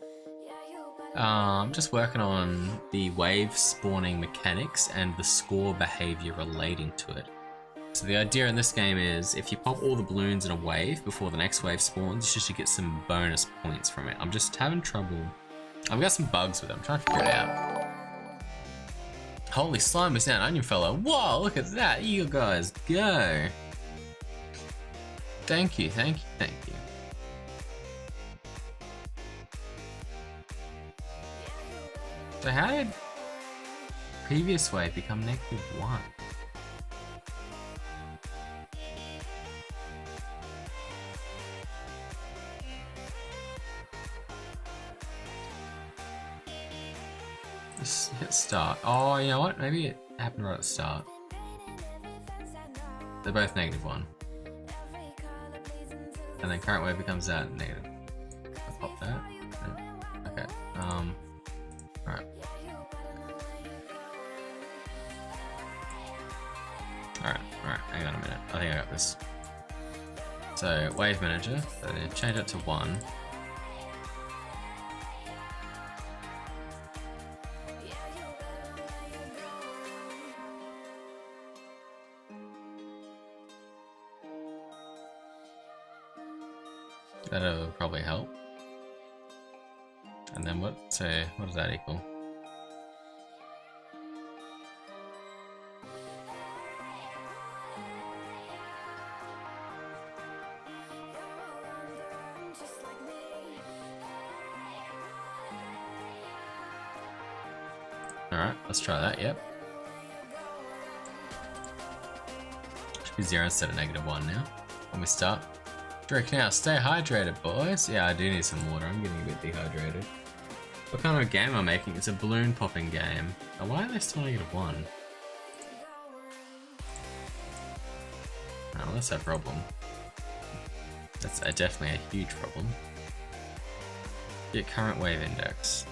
I'm just working on the wave spawning mechanics and the score behavior relating to it. So the idea in this game is if you pop all the balloons in a wave before the next wave spawns, you should get some bonus points from it. I'm just having trouble. I've got some bugs with it. I'm trying to figure it out. Holy slime is down, Onion Fellow. Whoa, look at that. You guys go. Thank you, thank you, thank you. So how did previous wave become -1? Just hit start. Oh, you know what? Maybe it happened right at the start. They're both -1. And then current wave becomes that negative. I'll pop that. Okay. Alright. Alright, hang on a minute. I think I got this. So, wave manager, so change it to 1. That'll probably help. And then what does that equal? Alright, let's try that, yep. Should be 0 instead of -1 now, when we start. Drink now, stay hydrated, boys. Yeah, I do need some water, I'm getting a bit dehydrated. What kind of game am I making? It's a balloon popping game. Oh, why are they still -1? Oh, that's a problem. That's definitely a huge problem. Get current wave index.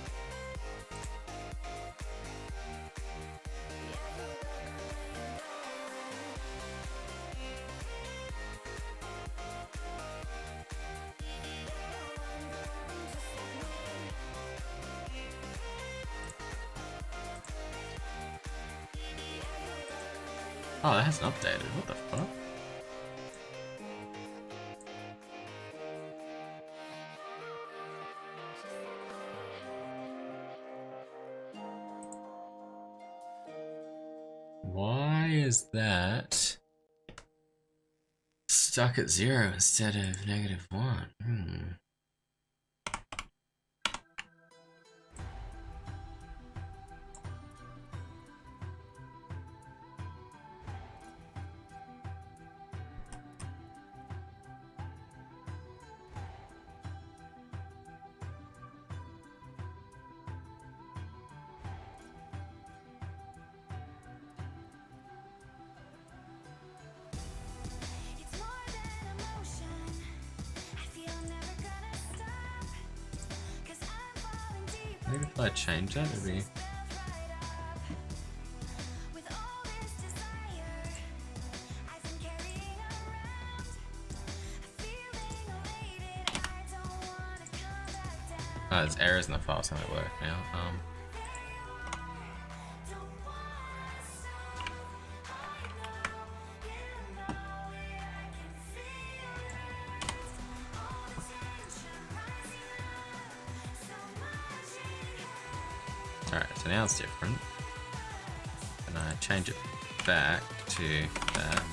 Oh, that hasn't updated. What the fuck? Why is that stuck at 0 instead of -1? Maybe if I change that, it'd be... Oh, there's errors in the file, so it won't work now. Alright, so now it's different. And I change it back to that.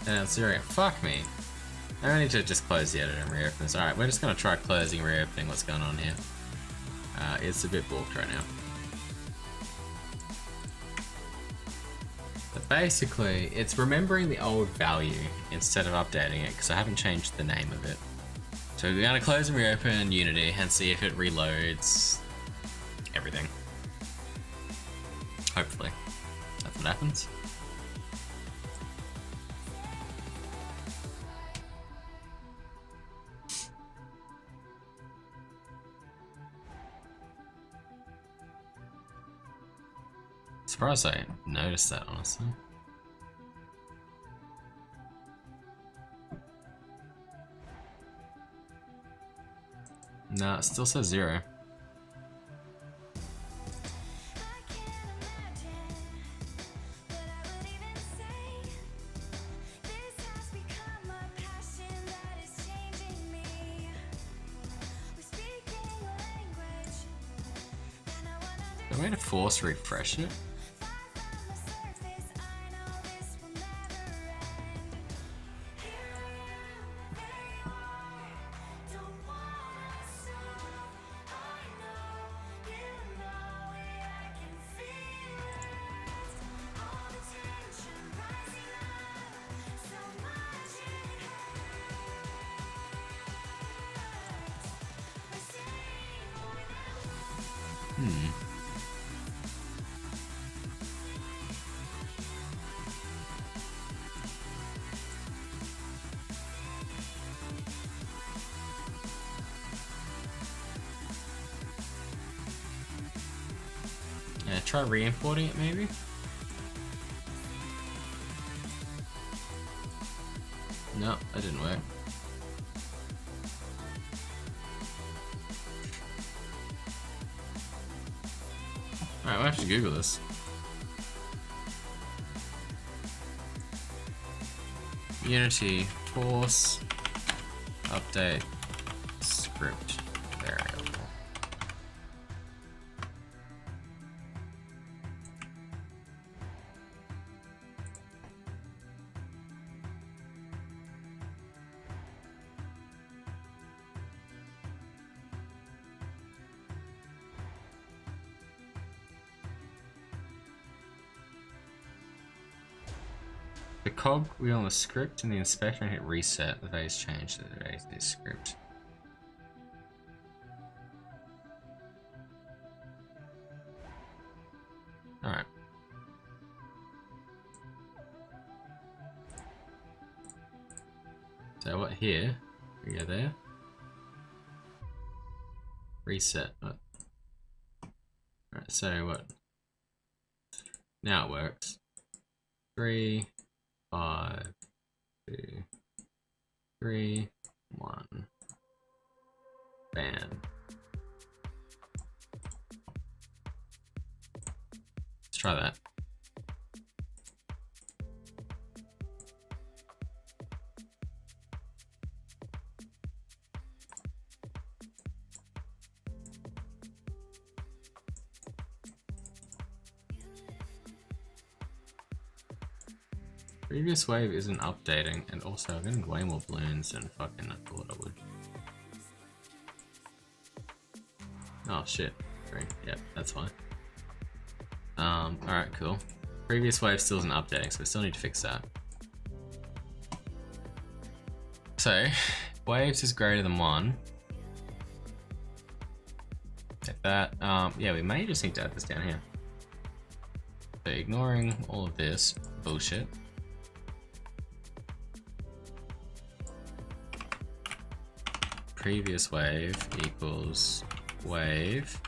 And it's zeroing. Fuck me. I need to just close the editor and reopen this. Alright, we're just going to try closing and reopening what's going on here. It's a bit balked right now. But basically, it's remembering the old value instead of updating it, because I haven't changed the name of it. So we're going to close and reopen Unity and see if it reloads everything. Hopefully. That's what happens. Surprised I noticed that, honestly. No, it still says 0. Is there a way to force refresh it? Yeah, try re-importing it maybe? No, that didn't work. Alright, we'll have to Google this. Unity force update script variable. The cog wheel on the script and the inspector and hit reset. The value's changed to the base script. Alright. So what here? We go there. Reset. Alright, so what? Now it works. 3, 5, 2, 3, 1. Bam. Let's try that. Previous wave isn't updating, and also I'm getting way more balloons than fucking I thought I would. Oh shit. 3. Yep, that's fine. Alright, cool. Previous wave still isn't updating, so we still need to fix that. So, waves is greater than 1. Like that. Yeah, we may just need to add this down here. So ignoring all of this bullshit. Previous wave equals wave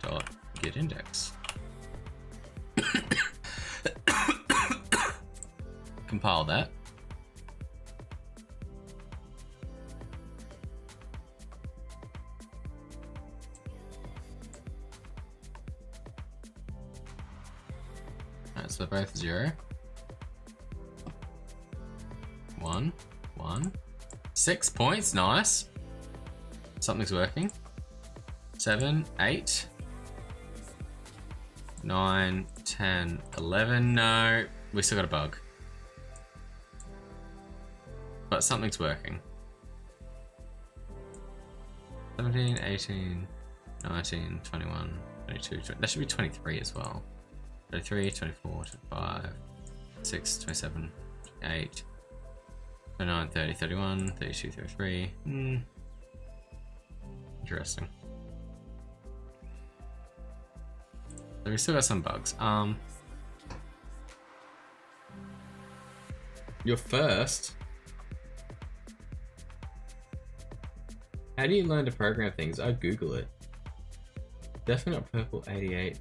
dot get index. Compile that. Alright, so they're both 0. 1, 1. 6 points, nice. Something's working. 7, 8, 9, 10, 11. No, we still got a bug. But something's working. 17, 18, 19, 21, 22, 20. That should be 23 as well. 23, 24, 25, 6, 27, 28, 29, 30, 31, 32, 33. Interesting. So we still got some bugs. You're first. How do you learn to program things? I'd Google it. Definitely not purple 88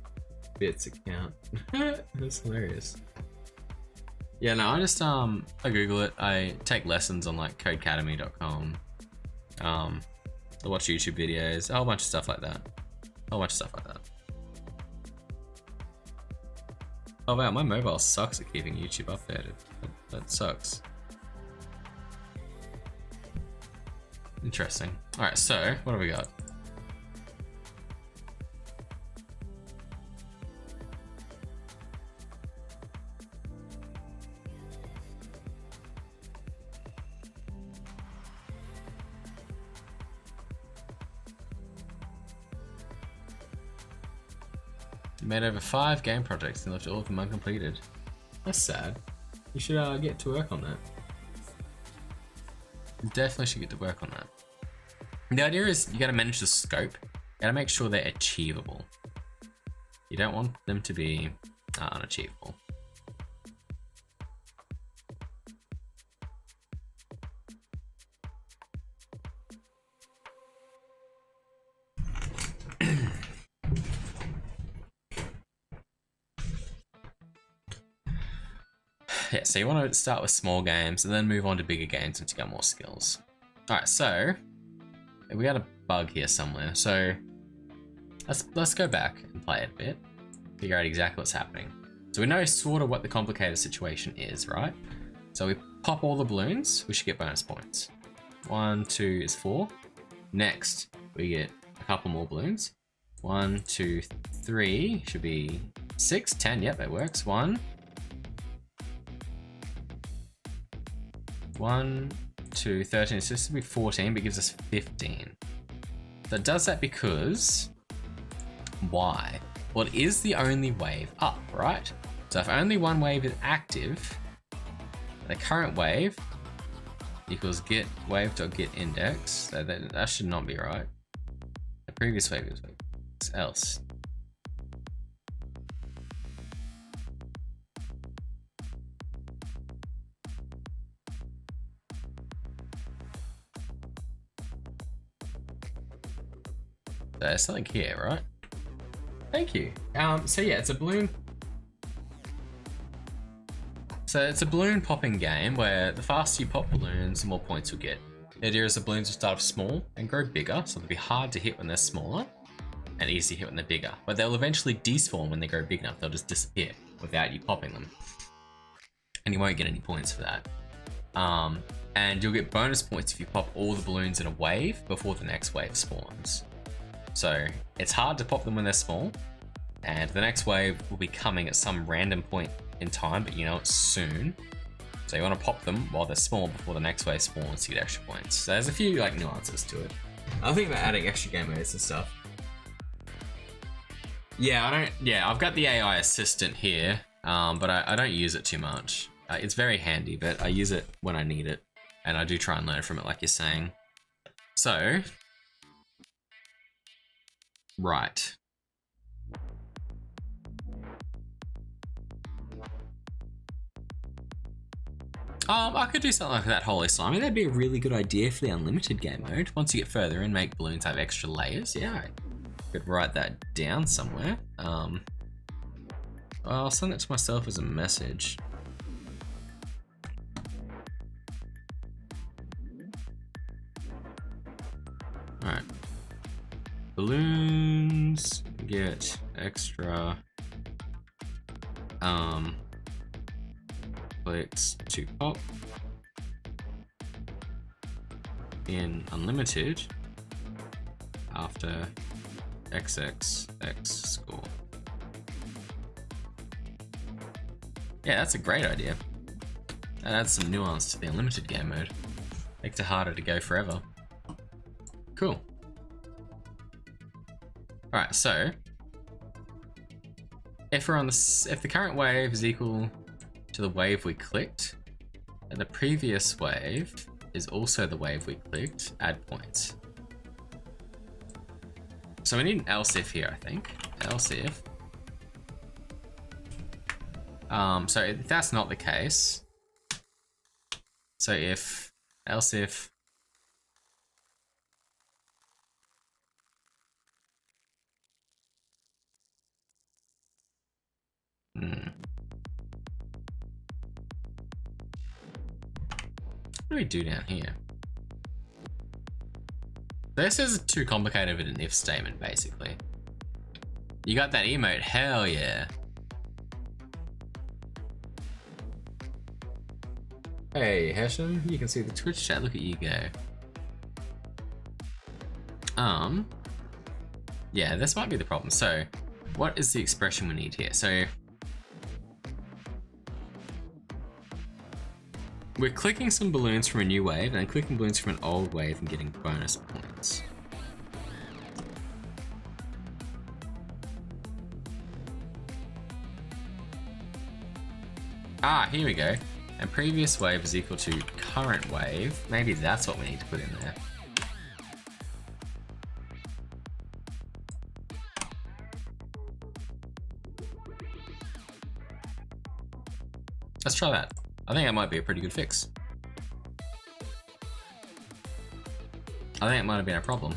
bits account. That's hilarious. Yeah, no, I just I Google it. I take lessons on like codecademy.com. I watch YouTube videos, a whole bunch of stuff like that. Oh wow, my mobile sucks at keeping YouTube updated. That sucks. Interesting. Alright, so what have we got? You made over 5 game projects and left all of them uncompleted. That's sad. You should get to work on that. You definitely should get to work on that. The idea is you gotta manage the scope. You gotta make sure they're achievable. You don't want them to be unachievable. Yeah, so you want to start with small games and then move on to bigger games once you got more skills. Alright, so we got a bug here somewhere. So let's go back and play it a bit. Figure out exactly what's happening. So we know sort of what the complicated situation is, right? So we pop all the balloons, we should get bonus points. 1, 2 is 4. Next, we get a couple more balloons. 1, 2, 3 should be 6, 10, yep, that works. 1, 2, 13, so this would be 14, but it gives us 15. So it does that because, why? Well, it is the only wave up, right? So if only one wave is active, the current wave equals get wave.getIndex, so that should not be right. The previous wave is else. There's something here, right? Thank you. So yeah, it's a balloon. So it's a balloon popping game where the faster you pop balloons, the more points you'll get. The idea is the balloons will start off small and grow bigger, so they'll be hard to hit when they're smaller and easy to hit when they're bigger. But they'll eventually despawn when they grow big enough. They'll just disappear without you popping them. And you won't get any points for that. And you'll get bonus points if you pop all the balloons in a wave before the next wave spawns. So it's hard to pop them when they're small, and the next wave will be coming at some random point in time, but you know it's soon. So you want to pop them while they're small before the next wave spawns to get extra points. So there's a few like nuances to it. I think about adding extra game modes and stuff. Yeah, I've got the AI assistant here, but I don't use it too much. It's very handy, but I use it when I need it, and I do try and learn from it, like you're saying. So. Right. I could do something like that Holy Slimy. That'd be a really good idea for the unlimited game mode. Once you get further and make balloons have extra layers, yeah, I could write that down somewhere. I'll send it to myself as a message. Alright. Balloons get extra clicks to pop in unlimited after XXX score. Yeah, that's a great idea. That adds some nuance to the unlimited game mode. Makes it harder to go forever. Cool. Alright, so if the current wave is equal to the wave we clicked, and the previous wave is also the wave we clicked, add points. So we need an else if here, I think. Else if. So if that's not the case, so if else if what do we do down here? This is too complicated of an if statement, basically. You got that emote, hell yeah. Hey Hesham, you can see the Twitch chat, look at you go. Yeah, this might be the problem. So, what is the expression we need here? So, we're clicking some balloons from a new wave and clicking balloons from an old wave and getting bonus points. Ah, here we go. And previous wave is equal to current wave. Maybe that's what we need to put in there. Let's try that. I think that might be a pretty good fix. I think it might have been a problem.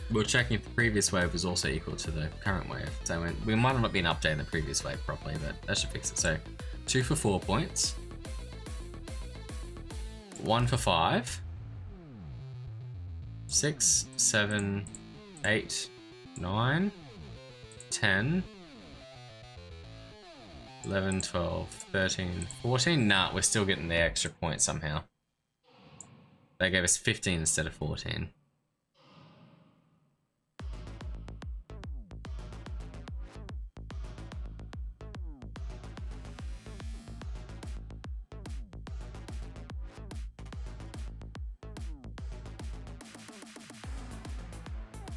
We're checking if the previous wave was also equal to the current wave. So we might have not been updating the previous wave properly, but that should fix it. So 2 for 4 points. 1 for 5. 6, 7, 8, 9, 10, 11, 12, 13, 14. Nah, we're still getting the extra point somehow. They gave us 15 instead of 14.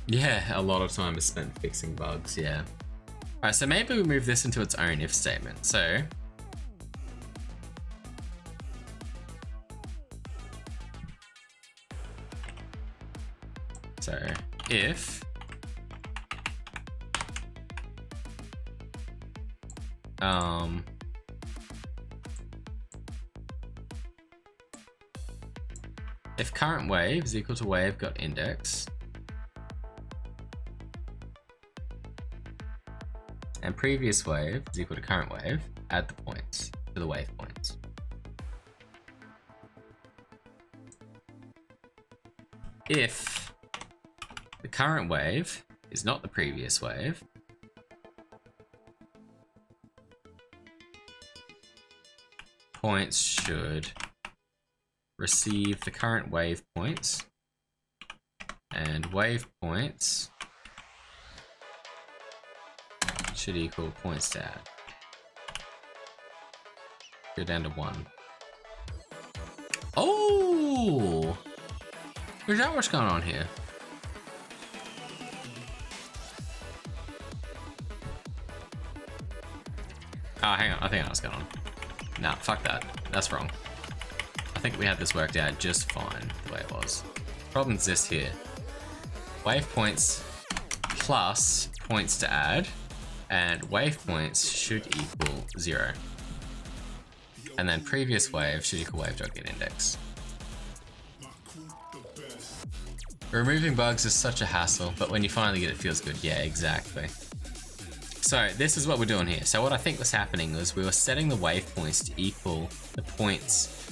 Yeah, a lot of time is spent fixing bugs, yeah. Alright, so maybe we move this into its own if statement. So if if current wave is equal to wave got index and previous wave is equal to current wave, add the points to the wave points. If the current wave is not the previous wave, points should receive the current wave points, and wave points should equal points to add. Go down to 1. Oh! There's not much going on here. Oh, hang on. I think I know what's going on. Nah, fuck that. That's wrong. I think we had this worked out just fine the way it was. Problem exists here. Wave points plus points to add, and wave points should equal 0. and then previous wave should equal wave dot get index. Removing bugs is such a hassle, but when you finally get it, it feels good. Yeah, exactly. So this is what we're doing here. So what I think was happening was we were setting the waypoints to equal the points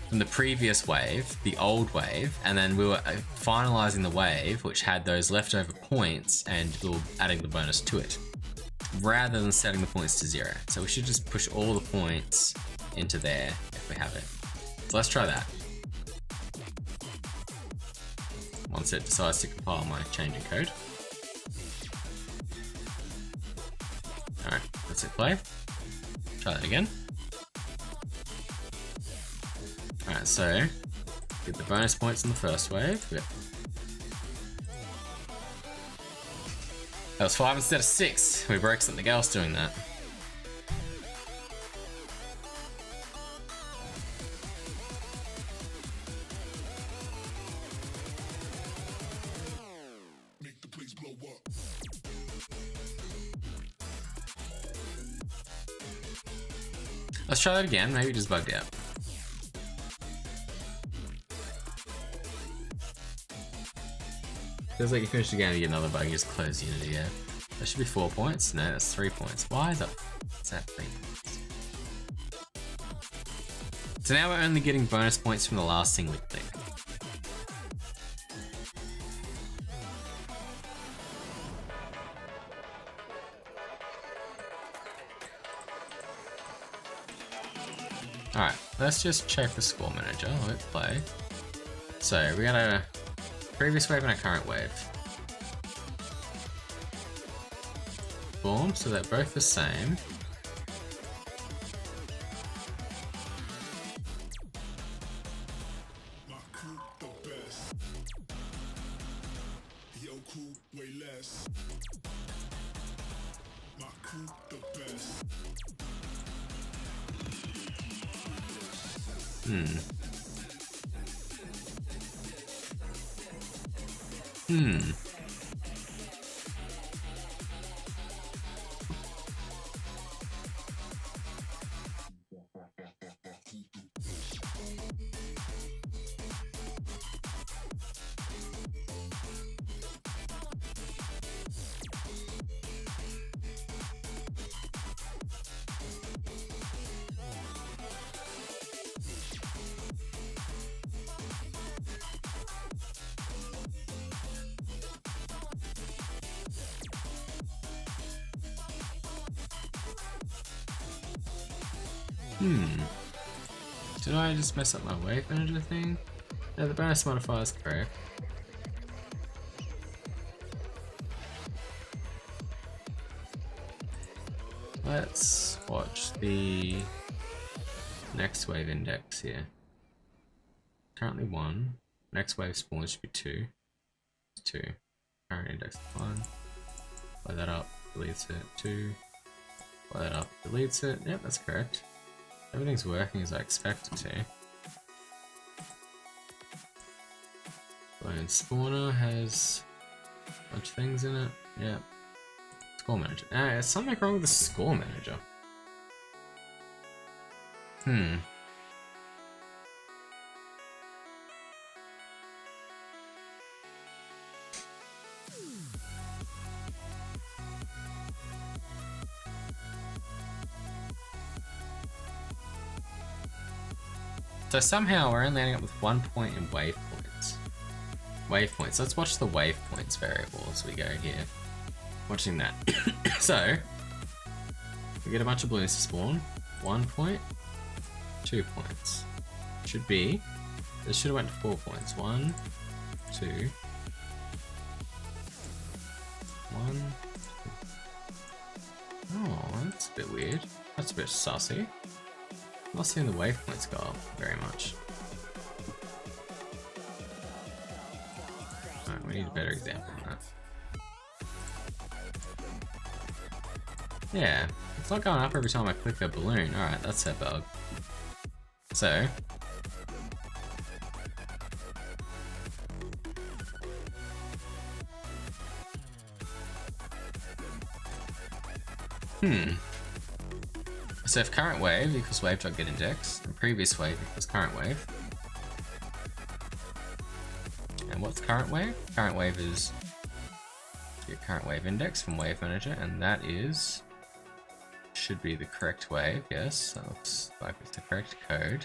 from the previous wave, the old wave, and then we were finalizing the wave which had those leftover points and we were adding the bonus to it, rather than setting the points to 0. So we should just push all the points into there if we have it. So let's try that. Once it decides to compile my change in code. Alright, let's hit play. Try that again. Alright, so get the bonus points in the first wave. Yep. That was 5 instead of 6. We broke something else doing that. Let's try that again, maybe it just bugged out. Feels like you finished the game and you get another bug, you just close Unity, yeah. That should be 4 points. No, that's 3 points. Why is that 3 points? So now we're only getting bonus points from the last thing we click. Alright, let's just check the score manager. Let's play. So we got a previous wave and a current wave. Boom, so they're both the same. Did I just mess up my wave manager thing? No, the bonus modifier is correct. Let's watch the next wave index here. Currently 1. Next wave spawn should be 2. 2. Current index 1. Play that up, deletes it. 2. Play that up, deletes it. Yep, that's correct. Everything's working as I expect it to. Clone spawner has a bunch of things in it. Yep. Score manager. There's something wrong with the score manager. So somehow we're only ending up with 1 point in waypoints. Waypoints. Let's watch the waypoints variable as we go here. Watching that. So we get a bunch of balloons to spawn. 1 point, 2 points. Should be. This should have went to 4 points. 1, 2, 1. 2. Oh, that's a bit weird. That's a bit sussy. I'm not seeing the waypoints go up very much. Alright, we need a better example than that. Yeah, it's not going up every time I click a balloon. Alright, that's a bug. So, So if current wave equals wave.getIndex, and previous wave equals current wave. And what's current wave? Current wave is get current wave index from Wave Manager, and that is should be the correct wave. Yes, that looks like it's the correct code.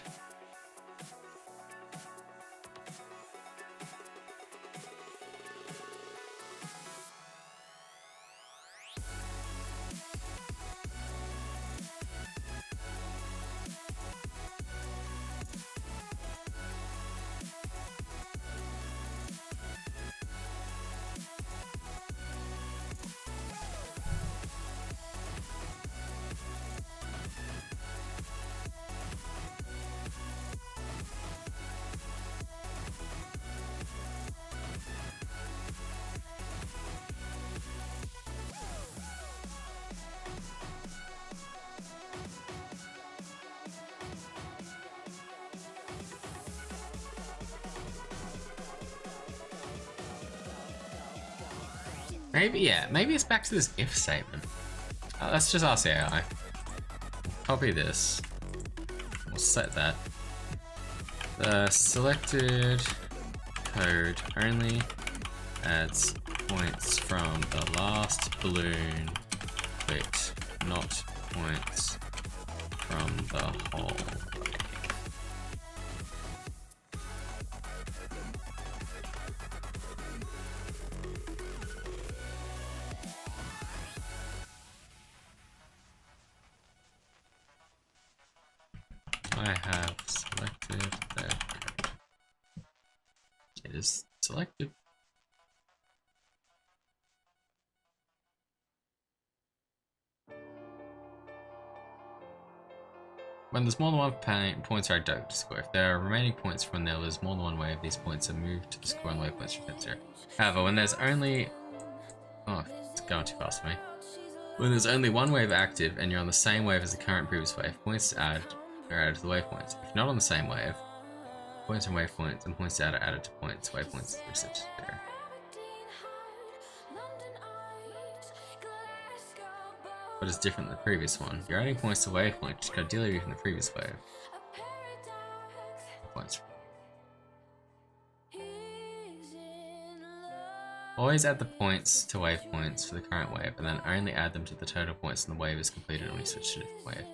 Maybe, yeah, maybe it's back to this if statement. Let's just ask the AI. Copy this. We'll set that. The selected code only adds points from the last balloon clicked, not points from the whole. I have selected the code. It is selected. When there's more than one points are deducted to score. If there are remaining points from there is more than one wave, these points are moved to the score and wave points return 0. However, when there's only... Oh, it's going too fast for me. When there's only one wave active and you're on the same wave as the current previous wave, points to add are added to the wave points. If not on the same wave, points and wave points and points to add are added to points. Wave points is reset to 0. But it's different than the previous one. You're adding points to wave points, which got delayed from the previous wave. Points. Always add the points to wave points for the current wave, and then only add them to the total points when the wave is completed when you switch to a different wave.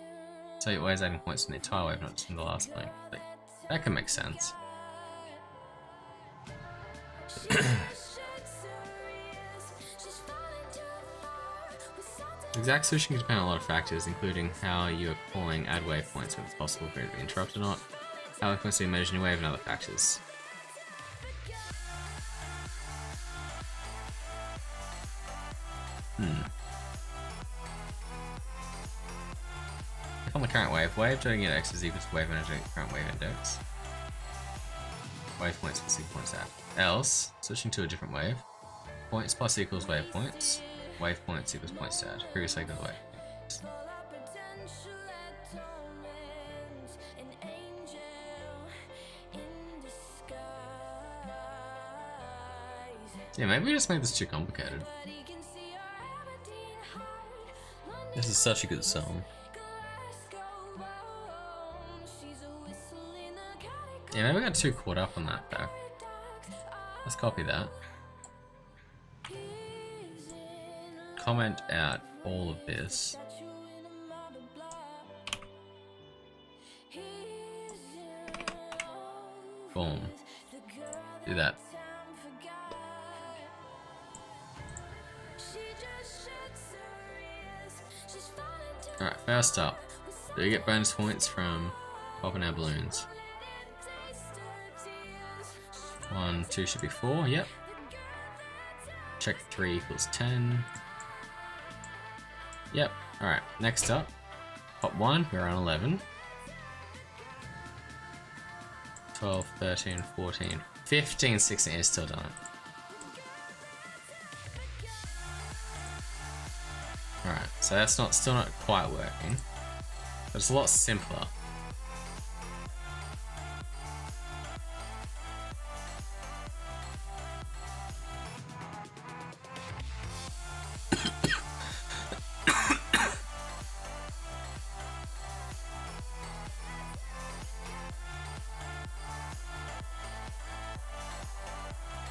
So you're always adding points from the entire wave, not just from the last link. Like, that can make sense. Exact switching can depend on a lot of factors, including how you are calling add wave points when it's possible for it to be interrupted or not, how the points are measured in your wave, and other factors. If on the current wave.getIndex is equal to wave manager current wave index. Wave points plus equal points add. Else, switching to a different wave, points plus equals wave points, wave points equals points to add. Previously equals wave points. Yeah, maybe we just made this too complicated. This is such a good song. Yeah, maybe we got too caught up on that though. Let's copy that. Comment out all of this. Boom. Do that. Alright, first up, do we get bonus points from popping our balloons? 1, 2 should be 4, yep. Check 3 equals 10. Yep, alright, next up, pop 1, we're on 11. 12, 13, 14, 15, 16, it's still done it. Alright, so that's still not quite working, but it's a lot simpler.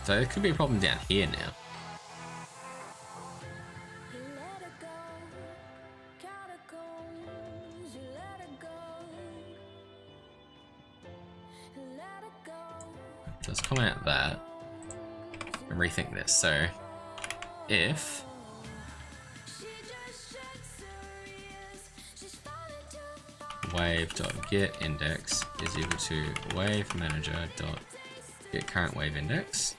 So it could be a problem down here now. So let's comment out that and rethink this. So if wave.get index is equal to wave manager.get current wave index,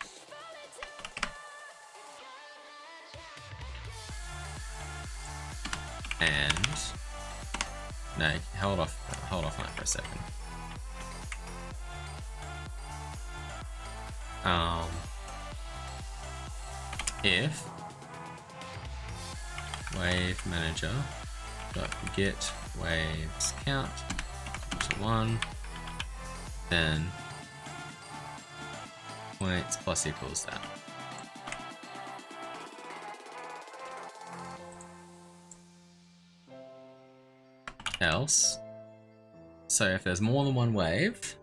and no, hold off on that for a second. If wave manager dot get waves count to 1, then points plus equals that. Else, so if there's more than one wave,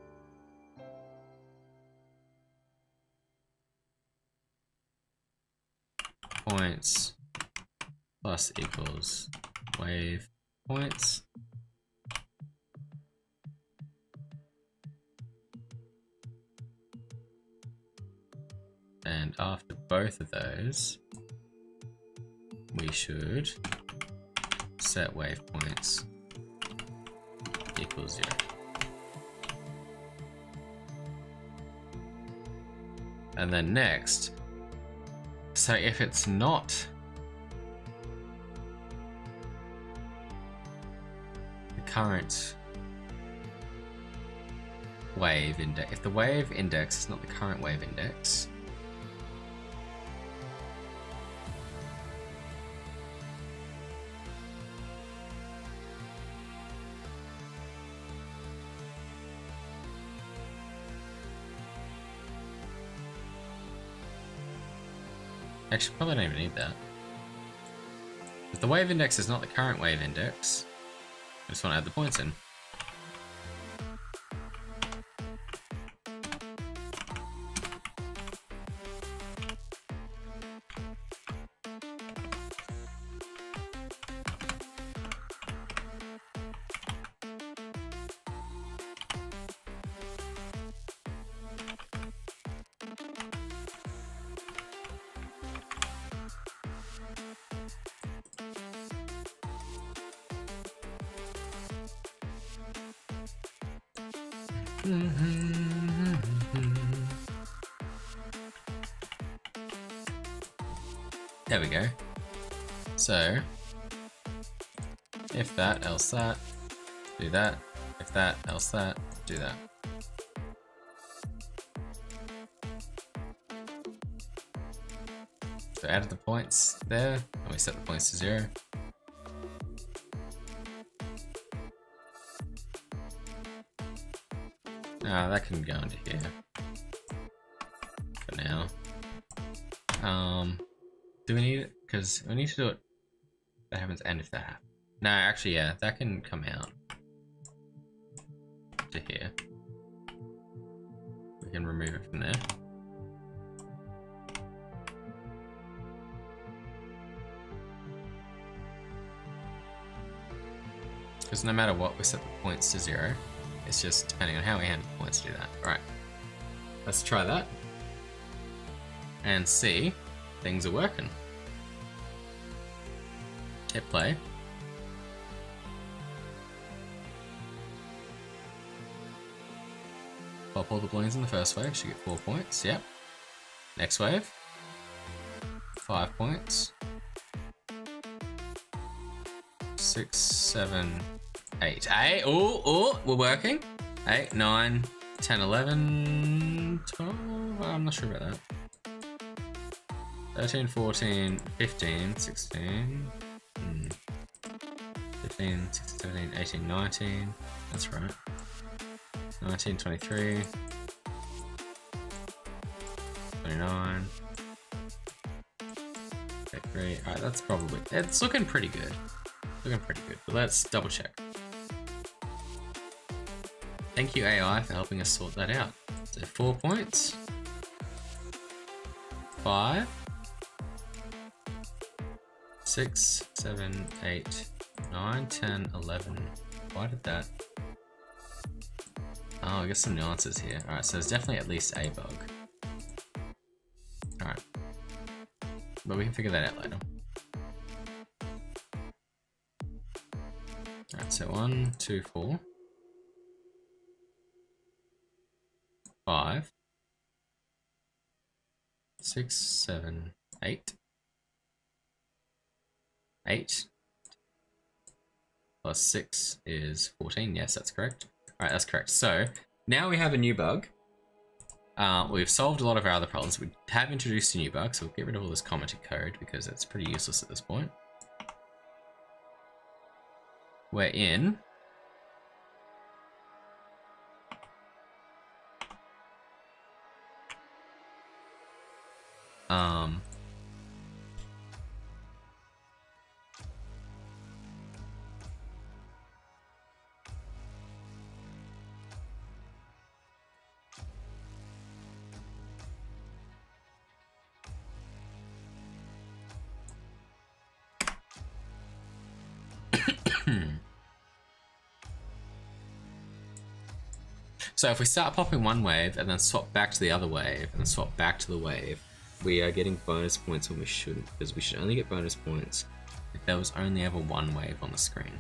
points plus equals wave points. And after both of those, we should set wave points equals 0. And then next, so if it's not the current wave index, if the wave index is not the current wave index, actually, probably don't even need that. If the wave index is not the current wave index, I just want to add the points in. There we go. So, if that, else that, do that. If that, else that, do that. So added the points there, and we set the points to 0. That can go into here for now. Do we need it? Because we need to do it. That happens, and if that happens. No, actually, yeah, that can come out to here. We can remove it from there. Because no matter what, we set the points to 0. It's just depending on how we handle the points to do that. Alright, let's try that and see things are working. Hit play. Pop all the balloons in the first wave, should get 4 points, yep. Next wave, 5 points. 6, 7, 8. 8, oh, we're working. 8, 9, 10, 11, 12, I'm not sure about that. 13, 14, 15, 16, 15, 16, 17, 18, 19, that's right. 19, 23, 29, 33, alright, that's probably, it's looking pretty good. Looking pretty good, but let's double check. Thank you AI for helping us sort that out. So 4 points. 5, 6, 7, 8, 9, 10, 11. Why did that? Oh, I guess some nuances here. Alright, so there's definitely at least a bug. Alright. But we can figure that out later. Alright, so 1, 2, 4. 5. 6, 7, 8. 8 plus 6 is 14. Yes, that's correct. Alright, that's correct. So, now we have a new bug. We've solved a lot of our other problems. We have introduced a new bug, so we'll get rid of all this commented code because it's pretty useless at this point. We're in so if we start popping one wave and then swap back to the other wave and then swap back to the wave, we are getting bonus points when we shouldn't, because we should only get bonus points if there was only ever one wave on the screen.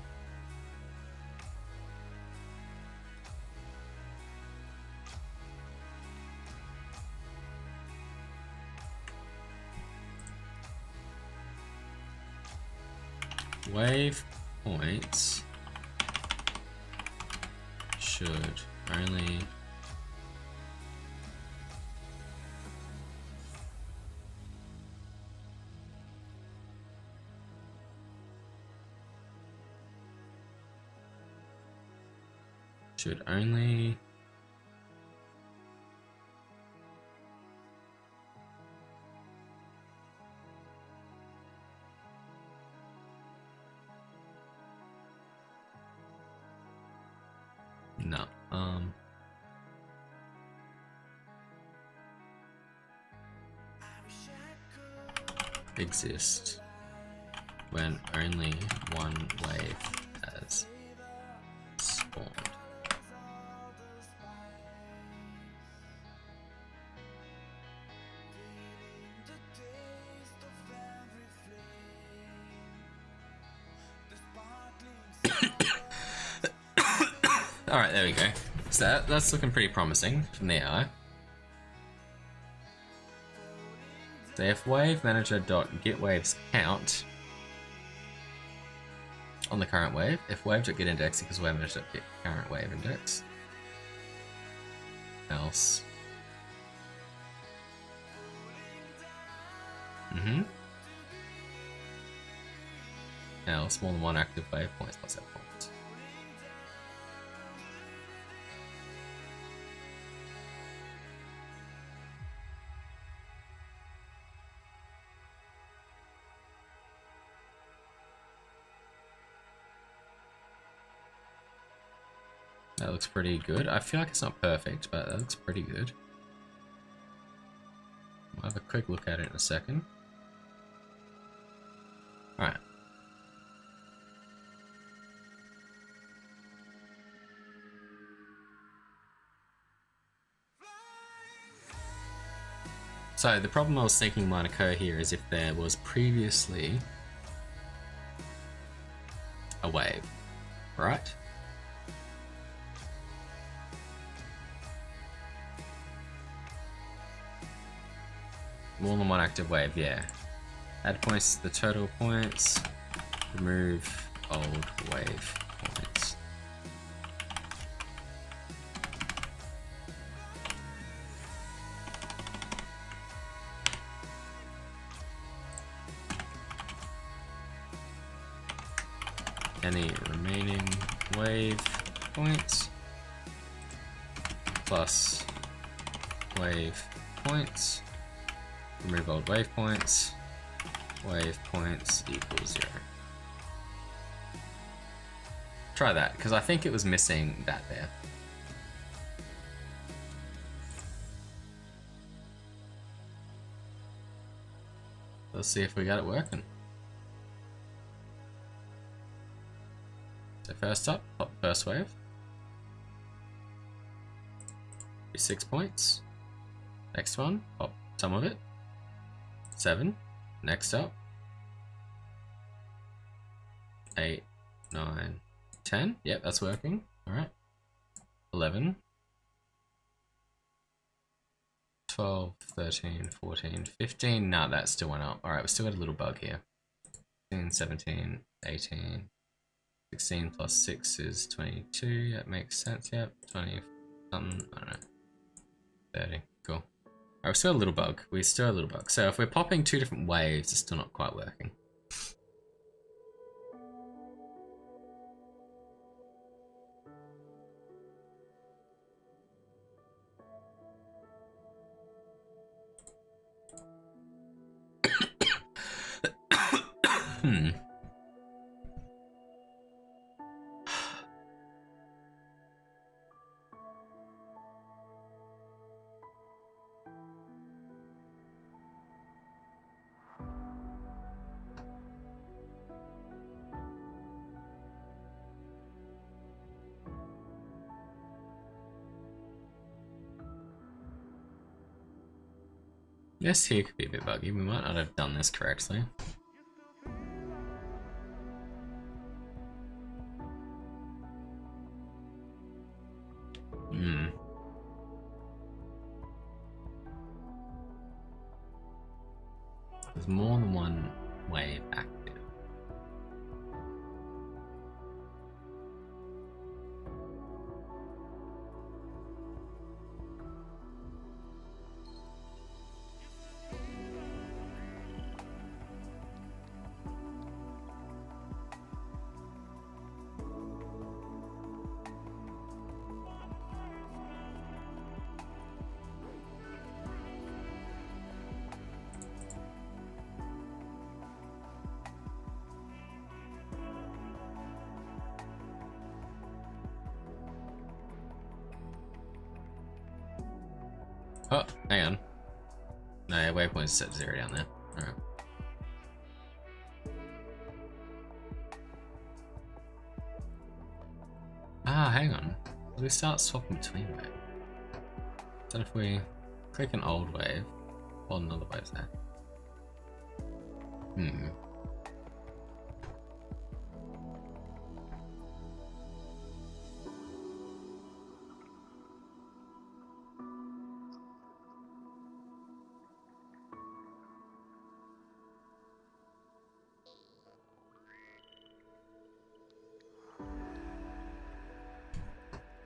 Wave points should only no. Exist when only one wave has spawned. Alright, there we go. So that's looking pretty promising from the AI. So if wave manager.getWaves count on the current wave, if wave.getIndex equals wave manager.getCurrent wave index, else else more than one active wave points plus that point. That looks pretty good. I feel like it's not perfect, but that looks pretty good. I'll have a quick look at it in a second. Alright. So the problem I was thinking might occur here is if there was previously a wave, right? More than one active wave, yeah. Add points to the total points. Remove old wave points. Any remaining wave points plus wave points. Remove old wave points equals 0. Try that, because I think it was missing that there. let's see if we got it working. So first up, pop first wave. 6 points. Next one, pop some of it. 7. Next up. 8, 9, 10. Yep, that's working. Alright. 11. 12, 13, 14, 15. Nah, that still went up. Alright, we still got a little bug here. 16, 17, 18. 16 plus 6 is 22. That makes sense. Yep. 20 something. I don't know. 30. Cool. Alright, we still got a little bug. We still have a little bug. So if we're popping 2 different waves, it's still not quite working. This here could be a bit buggy. We might not have done this correctly. There's more than one wave active. Oh, hang on. No, waypoint's set to 0 down there. Alright. Ah, hang on. We start swapping between waves. So if we click an old wave, hold another wave there.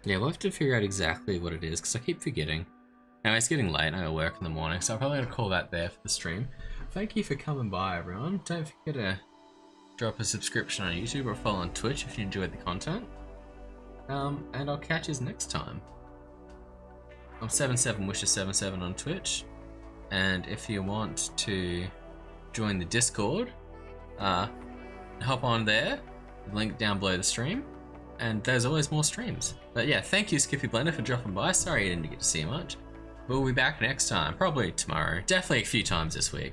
Yeah, we'll have to figure out exactly what it is, because I keep forgetting. Now, it's getting late, I gotta work in the morning, so I'll probably gotta call that there for the stream. Thank you for coming by, everyone. Don't forget to drop a subscription on YouTube or follow on Twitch if you enjoyed the content. And I'll catch you next time. I'm 77wishes77 on Twitch, and if you want to join the Discord, hop on there, link down below the stream. And there's always more streams. But yeah, thank you Skippy Blender for dropping by. Sorry you didn't get to see much. We'll be back next time, probably tomorrow. Definitely a few times this week.